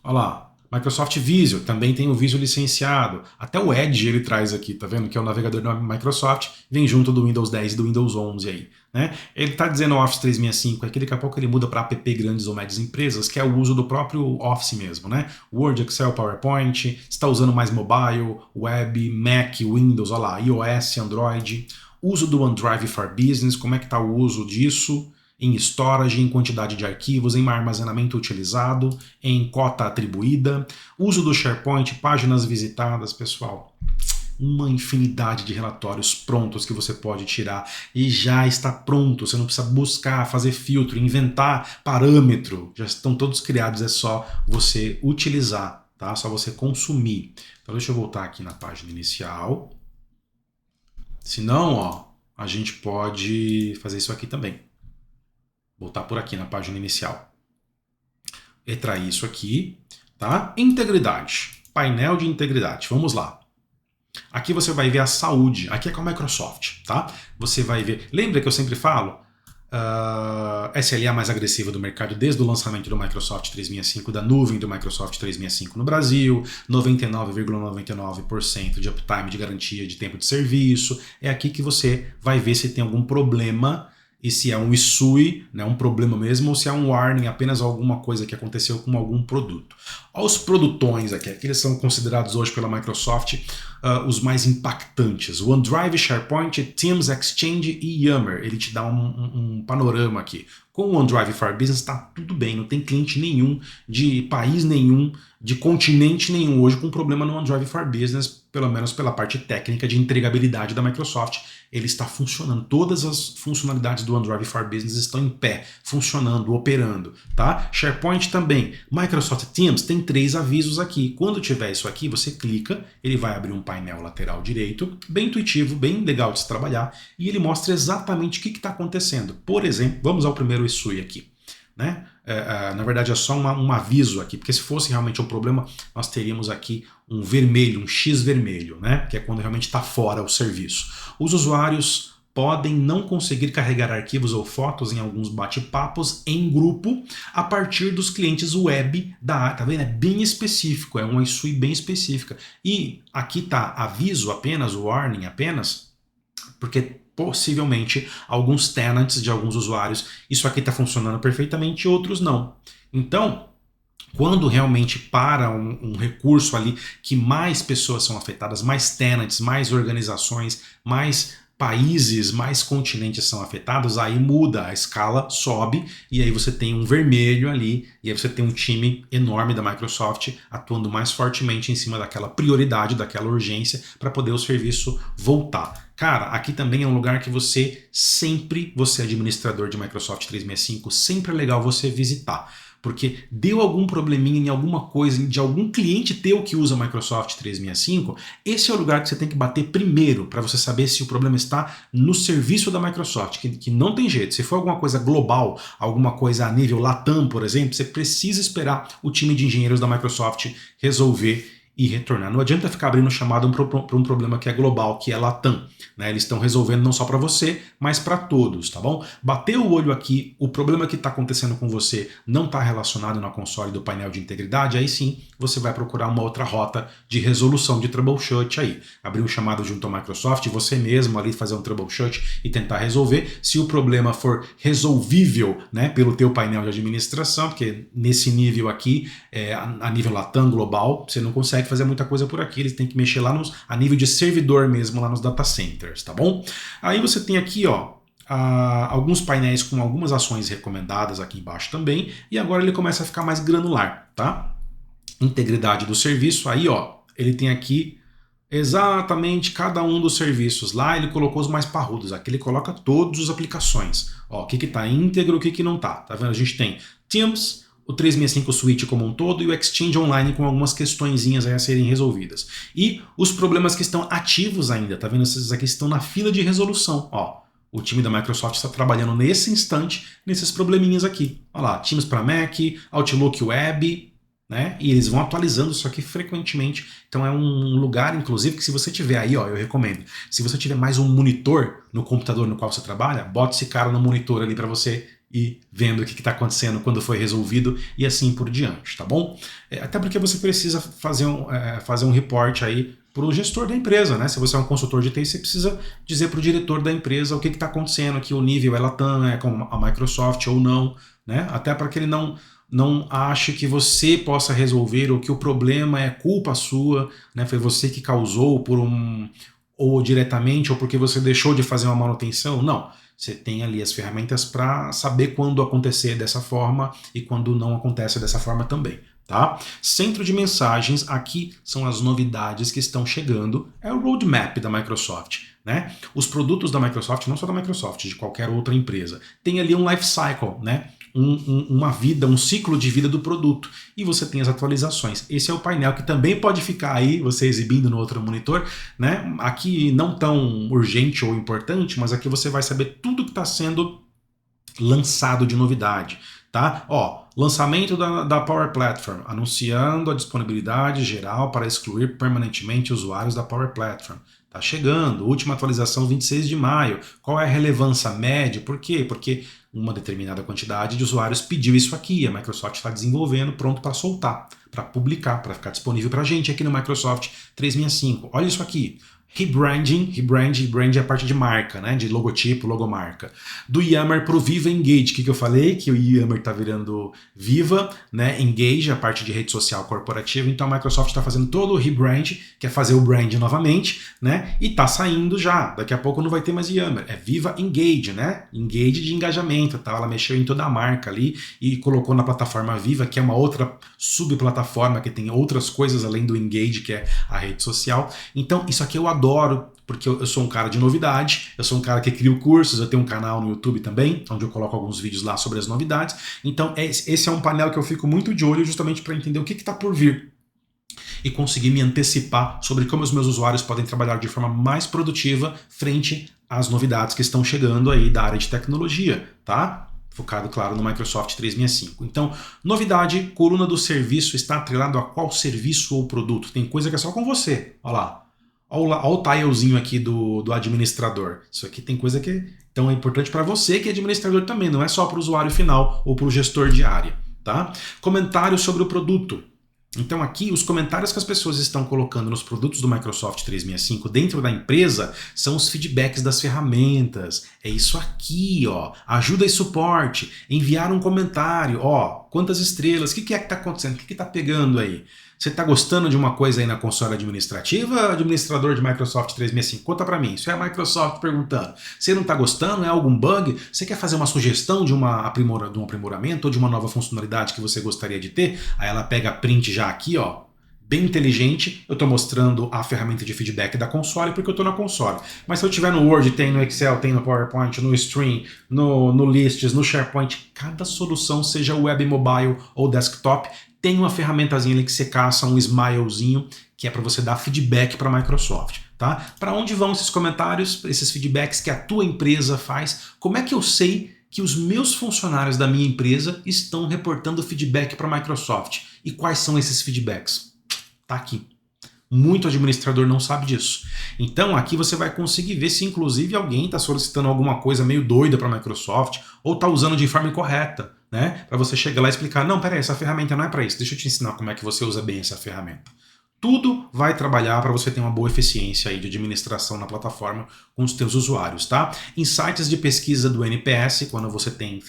Olha lá. Microsoft Visio, também tem o Visio licenciado. Até o Edge ele traz aqui, tá vendo? Que é o navegador da Microsoft, vem junto do Windows 10 e do Windows 11 aí, né? Ele tá dizendo Office 365 aqui, daqui a pouco ele muda para app grandes ou médias empresas, que é o uso do próprio Office mesmo, né? Word, Excel, PowerPoint, está usando mais mobile, web, Mac, Windows, olha lá, iOS, Android. Uso do OneDrive for Business, como é que tá o uso disso? Em storage, em quantidade de arquivos, em armazenamento utilizado, em cota atribuída, uso do SharePoint, páginas visitadas, pessoal. Uma infinidade de relatórios prontos que você pode tirar e já está pronto, você não precisa buscar, fazer filtro, inventar parâmetro, já estão todos criados, é só você utilizar, tá? Só você consumir. Então deixa eu voltar aqui na página inicial. Se não, ó, a gente pode fazer isso aqui também. Voltar por aqui na página inicial. Extrair isso aqui, tá? Integridade. Painel de integridade. Vamos lá. Aqui você vai ver a saúde. Aqui é com a Microsoft, tá? Você vai ver... Lembra que eu sempre falo? SLA mais agressiva do mercado desde o lançamento do Microsoft 365, da nuvem do Microsoft 365 no Brasil, 99,99% de uptime, de garantia de tempo de serviço. É aqui que você vai ver se tem algum problema e se é um issue, né, um problema mesmo, ou se é um warning, apenas alguma coisa que aconteceu com algum produto. Olha os produtões aqui, eles são considerados hoje pela Microsoft os mais impactantes. OneDrive, SharePoint, Teams, Exchange e Yammer. Ele te dá um panorama aqui. Com o OneDrive for Business está tudo bem, não tem cliente nenhum, de país nenhum, de continente nenhum hoje com problema no OneDrive for Business, pelo menos pela parte técnica de entregabilidade da Microsoft. Ele está funcionando, todas as funcionalidades do OneDrive for Business estão em pé, funcionando, operando, tá? SharePoint também. Microsoft Teams tem 3 avisos aqui. Quando tiver isso aqui, você clica, ele vai abrir um painel lateral direito, bem intuitivo, bem legal de se trabalhar, e ele mostra exatamente o que está acontecendo. Por exemplo, vamos ao primeiro issue aqui, né? Na verdade é só um aviso aqui, porque se fosse realmente um problema, nós teríamos aqui um vermelho, um X vermelho, né? Que é quando realmente está fora o serviço. Os usuários podem não conseguir carregar arquivos ou fotos em alguns bate-papos em grupo a partir dos clientes web da área. Tá vendo? É bem específico, é uma issue bem específica. E aqui tá aviso apenas, warning apenas, porque possivelmente alguns tenants de alguns usuários, isso aqui está funcionando perfeitamente e outros não. Então, quando realmente para um recurso ali que mais pessoas são afetadas, mais tenants, mais organizações, mais países, mais continentes são afetados, aí muda, a escala sobe e aí você tem um vermelho ali e aí você tem um time enorme da Microsoft atuando mais fortemente em cima daquela prioridade, daquela urgência para poder o serviço voltar. Cara, aqui também é um lugar que você é administrador de Microsoft 365, sempre é legal você visitar. Porque deu algum probleminha em alguma coisa, de algum cliente teu que usa Microsoft 365, esse é o lugar que você tem que bater primeiro para você saber se o problema está no serviço da Microsoft, que não tem jeito. Se for alguma coisa global, alguma coisa a nível Latam, por exemplo, você precisa esperar o time de engenheiros da Microsoft resolver e retornar. Não adianta ficar abrindo chamada para um problema que é global, que é Latam, né? Eles estão resolvendo não só para você, mas para todos, tá bom? Bateu o olho aqui, o problema que está acontecendo com você não está relacionado na console do painel de integridade, aí sim você vai procurar uma outra rota de resolução de troubleshoot aí. Abrir um chamado junto ao Microsoft, você mesmo ali fazer um troubleshoot e tentar resolver. Se o problema for resolvível, né, pelo teu painel de administração, porque nesse nível aqui, a nível Latam global, você não consegue fazer muita coisa por aqui, eles têm que mexer lá a nível de servidor mesmo, lá nos data centers, tá bom? Aí você tem aqui, ó, alguns painéis com algumas ações recomendadas aqui embaixo também, e agora ele começa a ficar mais granular, tá? Integridade do serviço, aí ó, ele tem aqui exatamente cada um dos serviços. Lá ele colocou os mais parrudos, aqui ele coloca todas as aplicações. Ó, o que está íntegro, o que não está. Tá vendo? A gente tem Teams, o 365 Suite como um todo e o Exchange Online com algumas questõezinhas aí a serem resolvidas. E os problemas que estão ativos ainda, tá vendo? Esses aqui estão na fila de resolução, ó. O time da Microsoft está trabalhando nesse instante nesses probleminhas aqui. Olha lá, Teams para Mac, Outlook Web, né? E eles vão atualizando isso aqui frequentemente. Então é um lugar, inclusive, que se você tiver aí, ó, eu recomendo. Se você tiver mais um monitor no computador no qual você trabalha, bote esse cara no monitor ali para você ir vendo o que está acontecendo quando foi resolvido e assim por diante, tá bom? Até porque você precisa fazer um report aí para o gestor da empresa, né? Se você é um consultor de TI, você precisa dizer para o diretor da empresa o que está acontecendo, que o nível é Latam, é com a Microsoft ou não, né? Até para que ele não ache que você possa resolver ou que o problema é culpa sua, né? Foi você que causou ou diretamente ou porque você deixou de fazer uma manutenção. Não. Você tem ali as ferramentas para saber quando acontecer dessa forma e quando não acontece dessa forma também, tá? Centro de mensagens, aqui são as novidades que estão chegando, é o roadmap da Microsoft, né? Os produtos da Microsoft, não só da Microsoft, de qualquer outra empresa, tem ali um life cycle, né? Uma vida, um ciclo de vida do produto. E você tem as atualizações. Esse é o painel que também pode ficar aí, você exibindo no outro monitor, né? Aqui não tão urgente ou importante, mas aqui você vai saber tudo que está sendo lançado de novidade, tá? Ó, lançamento da Power Platform, anunciando a disponibilidade geral para excluir permanentemente usuários da Power Platform. Tá chegando, última atualização 26 de maio. Qual é a relevância média? Por quê? Porque uma determinada quantidade de usuários pediu isso aqui, a Microsoft está desenvolvendo, pronto para soltar, para publicar, para ficar disponível para a gente aqui no Microsoft 365. Olha isso aqui. Rebranding é a parte de marca, né? De logotipo, logomarca. Do Yammer para o Viva Engage. O que eu falei? Que o Yammer está virando Viva, né? Engage, a parte de rede social corporativa. Então a Microsoft está fazendo todo o rebrand, que é fazer o brand novamente, né? E está saindo já. Daqui a pouco não vai ter mais Yammer. É Viva Engage, né? Engage de engajamento, tá? Ela mexeu em toda a marca ali e colocou na plataforma Viva, que é uma outra subplataforma que tem outras coisas além do Engage, que é a rede social. Então isso aqui eu adoro, porque eu sou um cara de novidade, eu sou um cara que crio cursos, eu tenho um canal no YouTube também, onde eu coloco alguns vídeos lá sobre as novidades. Então esse é um painel que eu fico muito de olho justamente para entender o que está por vir e conseguir me antecipar sobre como os meus usuários podem trabalhar de forma mais produtiva frente às novidades que estão chegando aí da área de tecnologia, tá? Focado, claro, no Microsoft 365. Então, novidade, coluna do serviço está atrelado a qual serviço ou produto. Tem coisa que é só com você, olha lá. Olha o tilezinho aqui do administrador. Isso aqui tem coisa que então é importante para você que é administrador também, não é só para o usuário final ou para o gestor de área, tá? Comentários sobre o produto. Então aqui os comentários que as pessoas estão colocando nos produtos do Microsoft 365 dentro da empresa são os feedbacks das ferramentas. É isso aqui, ó. Ajuda e suporte. Enviar um comentário, ó. Quantas estrelas? O que é que está acontecendo? O que está pegando aí? Você está gostando de uma coisa aí na console administrativa, administrador de Microsoft 365? Conta para mim, isso é a Microsoft perguntando. Você não está gostando? É algum bug? Você quer fazer uma sugestão de um aprimoramento ou de uma nova funcionalidade que você gostaria de ter? Aí ela pega print já aqui, ó. Bem inteligente, eu estou mostrando a ferramenta de feedback da console porque eu estou na console. Mas se eu tiver no Word, tem no Excel, tem no PowerPoint, no Stream, no Lists, no SharePoint, cada solução, seja web, mobile ou desktop, tem uma ferramentazinha ali que você caça um smilezinho, que é para você dar feedback para a Microsoft, tá? Para onde vão esses comentários, esses feedbacks que a tua empresa faz? Como é que eu sei que os meus funcionários da minha empresa estão reportando feedback para a Microsoft? E quais são esses feedbacks? Tá aqui. Muito administrador não sabe disso. Então aqui você vai conseguir ver se inclusive alguém está solicitando alguma coisa meio doida para a Microsoft ou está usando de forma incorreta, né? Para você chegar lá e explicar, não, peraí, essa ferramenta não é para isso, deixa eu te ensinar como é que você usa bem essa ferramenta. Tudo vai trabalhar para você ter uma boa eficiência aí de administração na plataforma com os teus usuários, tá? Em sites de pesquisa do NPS, quando você tem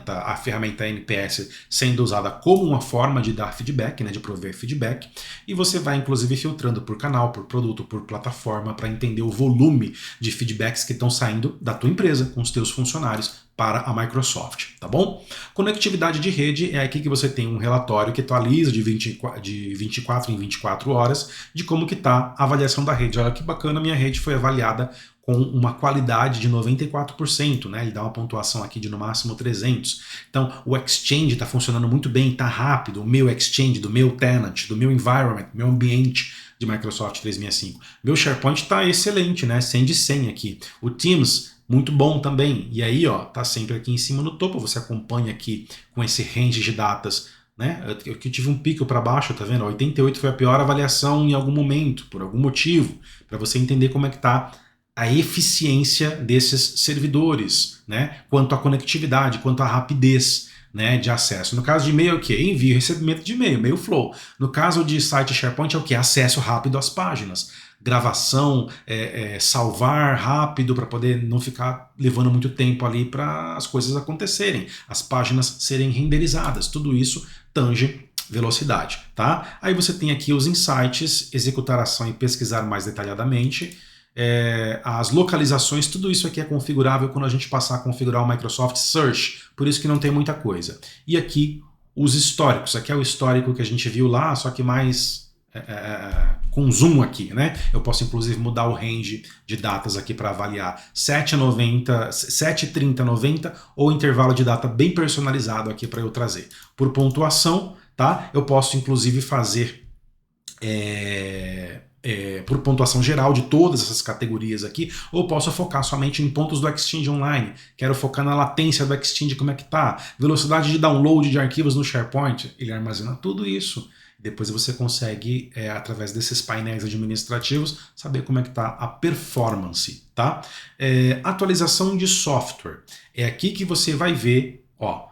a ferramenta NPS sendo usada como uma forma de dar feedback, né, de prover feedback, e você vai inclusive filtrando por canal, por produto, por plataforma, para entender o volume de feedbacks que estão saindo da tua empresa com os teus funcionários para a Microsoft, tá bom? Conectividade de rede é aqui que você tem um relatório que atualiza de 24 em 24 horas de como que está a avaliação da rede. Olha que bacana, minha rede foi avaliada com uma qualidade de 94%, né? Ele dá uma pontuação aqui de no máximo 300. Então, o Exchange está funcionando muito bem, está rápido, o meu Exchange, do meu tenant, do meu environment, meu ambiente de Microsoft 365. Meu SharePoint está excelente, né? 100 de 100 aqui. O Teams muito bom também. E aí, ó, tá sempre aqui em cima no topo, você acompanha aqui com esse range de datas, né? Eu tive um pico para baixo, tá vendo? 88 foi a pior avaliação em algum momento, por algum motivo, para você entender como é que tá a eficiência desses servidores, né? Quanto à conectividade, quanto à rapidez, né, de acesso. No caso de e-mail é o quê? Envio e recebimento de e-mail, mail flow. No caso de site SharePoint é o quê? Acesso rápido às páginas. Gravação, salvar rápido para poder não ficar levando muito tempo ali para as coisas acontecerem, as páginas serem renderizadas, tudo isso tange velocidade, tá? Aí você tem aqui os insights, executar ação e pesquisar mais detalhadamente, as localizações, tudo isso aqui é configurável quando a gente passar a configurar o Microsoft Search, por isso que não tem muita coisa. E aqui os históricos, aqui é o histórico que a gente viu lá, só que mais com zoom aqui, né? Eu posso inclusive mudar o range de datas aqui para avaliar 7,90, 7,30, 90 ou intervalo de data bem personalizado aqui para eu trazer. Por pontuação, tá? Eu posso inclusive fazer por pontuação geral de todas essas categorias aqui, ou posso focar somente em pontos do Exchange Online. Quero focar na latência do Exchange, como é que tá? Velocidade de download de arquivos no SharePoint. Ele armazena tudo isso. Depois você consegue, através desses painéis administrativos, saber como é que está a performance, tá? Atualização de software. É aqui que você vai ver, ó,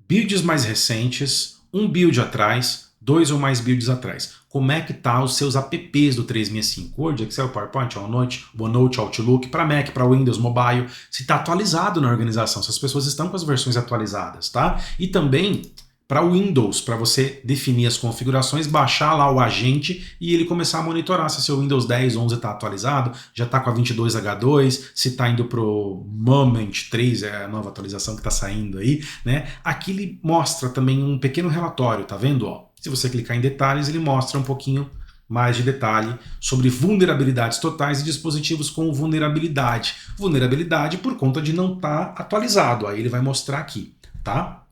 builds mais recentes, um build atrás, 2 ou mais builds atrás. Como é que tá os seus apps do 365? Word, Excel, PowerPoint, OneNote, Outlook, para Mac, para Windows, Mobile, se está atualizado na organização, se as pessoas estão com as versões atualizadas, tá? E também para o Windows, para você definir as configurações, baixar lá o agente e ele começar a monitorar se seu Windows 10, 11 está atualizado, já está com a 22H2, se está indo para o Moment 3, é a nova atualização que está saindo aí, né? Aqui ele mostra também um pequeno relatório, tá vendo? Ó, se você clicar em detalhes, ele mostra um pouquinho mais de detalhe sobre vulnerabilidades totais e dispositivos com vulnerabilidade. Vulnerabilidade por conta de não estar atualizado, aí ele vai mostrar aqui, tá?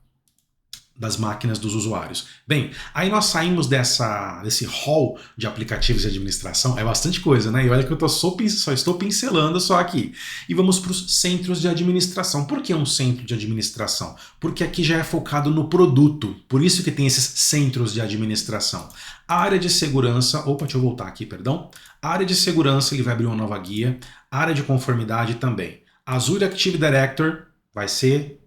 Das máquinas dos usuários. Bem, aí nós saímos desse hall de aplicativos de administração, é bastante coisa, né? E olha que eu só estou pincelando só aqui. E vamos para os centros de administração. Por que um centro de administração? Porque aqui já é focado no produto, por isso que tem esses centros de administração. A área de segurança, deixa eu voltar aqui, perdão. A área de segurança, ele vai abrir uma nova guia. A área de conformidade também. Azure Active Director vai ser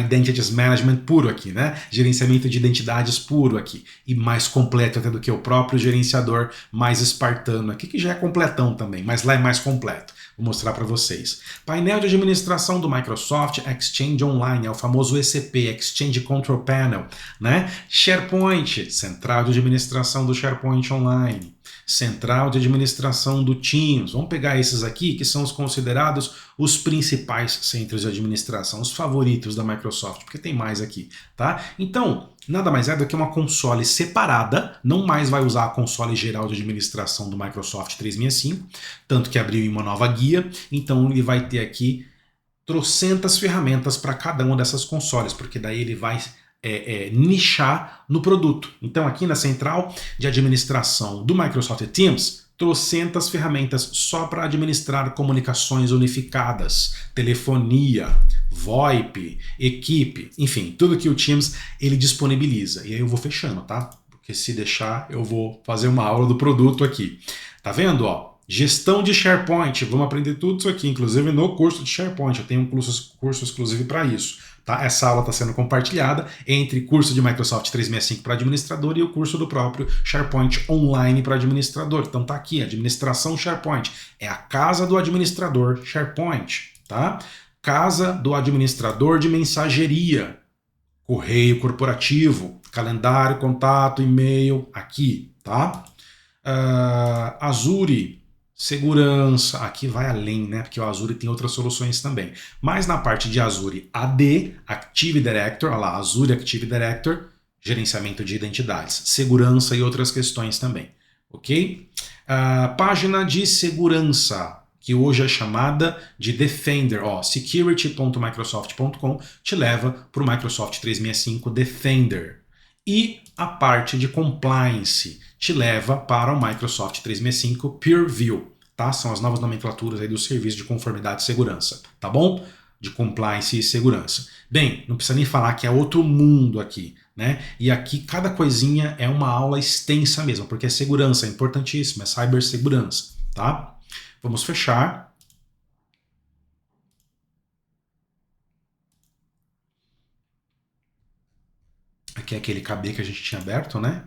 Identities Management puro aqui, né? Gerenciamento de identidades puro aqui. E mais completo até do que o próprio gerenciador mais espartano aqui, que já é completão também, mas lá é mais completo. Vou mostrar para vocês. Painel de administração do Microsoft Exchange Online, é o famoso ECP, Exchange Control Panel, né? SharePoint, central de administração do SharePoint Online. Central de administração do Teams. Vamos pegar esses aqui, que são os considerados os principais centros de administração, os favoritos da Microsoft, porque tem mais aqui, tá? Então, nada mais é do que uma console separada, não mais vai usar a console geral de administração do Microsoft 365, tanto que abriu em uma nova guia, então ele vai ter aqui trocentas ferramentas para cada uma dessas consoles, porque daí ele vai nichar no produto. Então aqui na central de administração do Microsoft Teams, trocentas ferramentas só para administrar comunicações unificadas, telefonia, VoIP, equipe, enfim, tudo que o Teams ele disponibiliza. E aí eu vou fechando, tá? porque se deixar eu vou fazer uma aula do produto aqui. Tá vendo, ó? Gestão de SharePoint, vamos aprender tudo isso aqui, inclusive no curso de SharePoint, eu tenho um curso exclusivo para isso. Tá? Essa aula está sendo compartilhada entre curso de Microsoft 365 para administrador e o curso do próprio SharePoint online para administrador. Então tá aqui, administração SharePoint, é a casa do administrador SharePoint, tá? Casa do administrador de mensageria, correio corporativo, calendário, contato, e-mail, aqui, tá? Azure, segurança, aqui vai além, né? Porque o Azure tem outras soluções também. Mas na parte de Azure AD, Active Director, olha lá, Azure Active Director, gerenciamento de identidades, segurança e outras questões também, ok? Página de segurança, que hoje é chamada de Defender, ó, security.microsoft.com te leva para o Microsoft 365 Defender. E a parte de compliance te leva para o Microsoft 365 Purview, tá? São as novas nomenclaturas aí do serviço de conformidade e segurança, tá bom? De compliance e segurança. Bem, não precisa nem falar que é outro mundo aqui, né? E aqui cada coisinha é uma aula extensa mesmo, porque é segurança, é importantíssimo, é cibersegurança, tá? Vamos fechar. Aqui é aquele KB que a gente tinha aberto, né?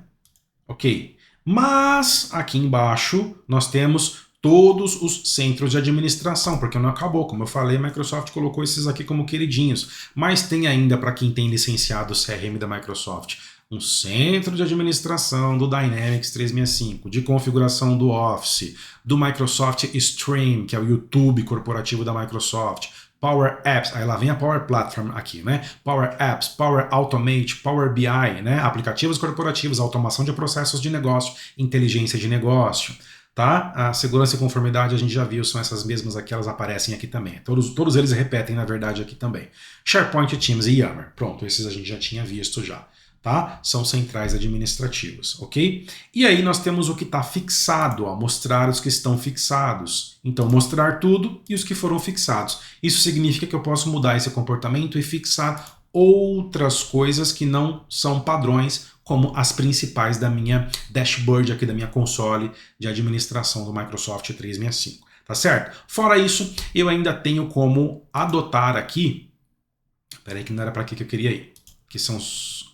Ok. Mas aqui embaixo nós temos todos os centros de administração, porque não acabou. Como eu falei, a Microsoft colocou esses aqui como queridinhos. Mas tem ainda, para quem tem licenciado o CRM da Microsoft, um centro de administração do Dynamics 365, de configuração do Office, do Microsoft Stream, que é o YouTube corporativo da Microsoft, Power Apps, aí lá vem a Power Platform aqui, né? Power Apps, Power Automate, Power BI, né? Aplicativos corporativos, automação de processos de negócio, inteligência de negócio, tá? A segurança e conformidade a gente já viu, são essas mesmas aqui, elas aparecem aqui também. Todos eles repetem, na verdade, aqui também. SharePoint, Teams e Yammer. Pronto, esses a gente já tinha visto já. Tá? São centrais administrativas, ok? E aí nós temos o que está fixado, ó, mostrar os que estão fixados. Então, mostrar tudo e os que foram fixados. Isso significa que eu posso mudar esse comportamento e fixar outras coisas que não são padrões, como as principais da minha dashboard aqui, da minha console de administração do Microsoft 365, tá certo? Fora isso, eu ainda tenho como adotar aqui, peraí que não era para aqui que eu queria ir, que são os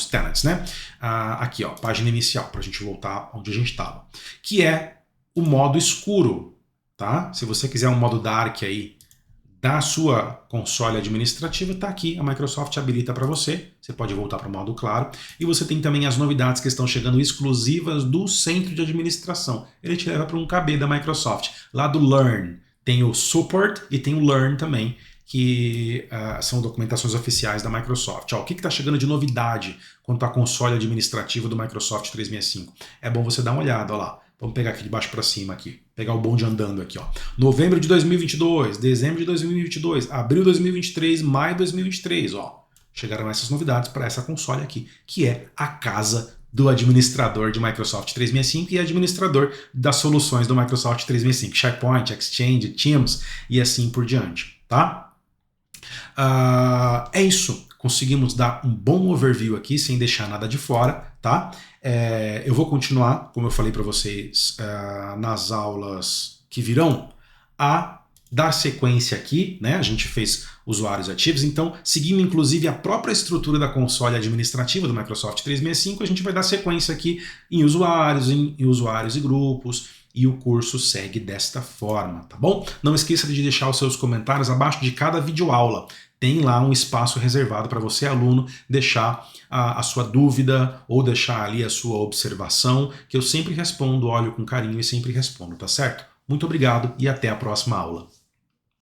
tenants, né? Aqui, ó, página inicial, para a gente voltar onde a gente estava, que é o modo escuro, tá? Se você quiser um modo dark aí da sua console administrativa, tá aqui, a Microsoft habilita para você, você pode voltar para o modo claro, e você tem também as novidades que estão chegando exclusivas do centro de administração, ele te leva para um KB da Microsoft, lá do Learn, tem o Support e tem o Learn também, que são documentações oficiais da Microsoft. Ó, o que está chegando de novidade quanto à console administrativa do Microsoft 365? É bom você dar uma olhada, ó lá. Vamos pegar aqui de baixo para cima, aqui. Pegar o bonde andando aqui, ó. Novembro de 2022, dezembro de 2022, abril de 2023, maio de 2023, ó. Chegaram essas novidades para essa console aqui, que é a casa do administrador de Microsoft 365 e administrador das soluções do Microsoft 365, SharePoint, Exchange, Teams e assim por diante, tá? É isso, conseguimos dar um bom overview aqui sem deixar nada de fora, tá? Eu vou continuar, como eu falei para vocês nas aulas que virão, a dar sequência aqui, né? A gente fez usuários ativos, então seguindo inclusive a própria estrutura da console administrativa do Microsoft 365, a gente vai dar sequência aqui em usuários e grupos, e o curso segue desta forma, tá bom? Não esqueça de deixar os seus comentários abaixo de cada videoaula. Tem lá um espaço reservado para você, aluno, deixar a sua dúvida ou deixar ali a sua observação, que eu sempre respondo, olho com carinho e sempre respondo, tá certo? Muito obrigado e até a próxima aula.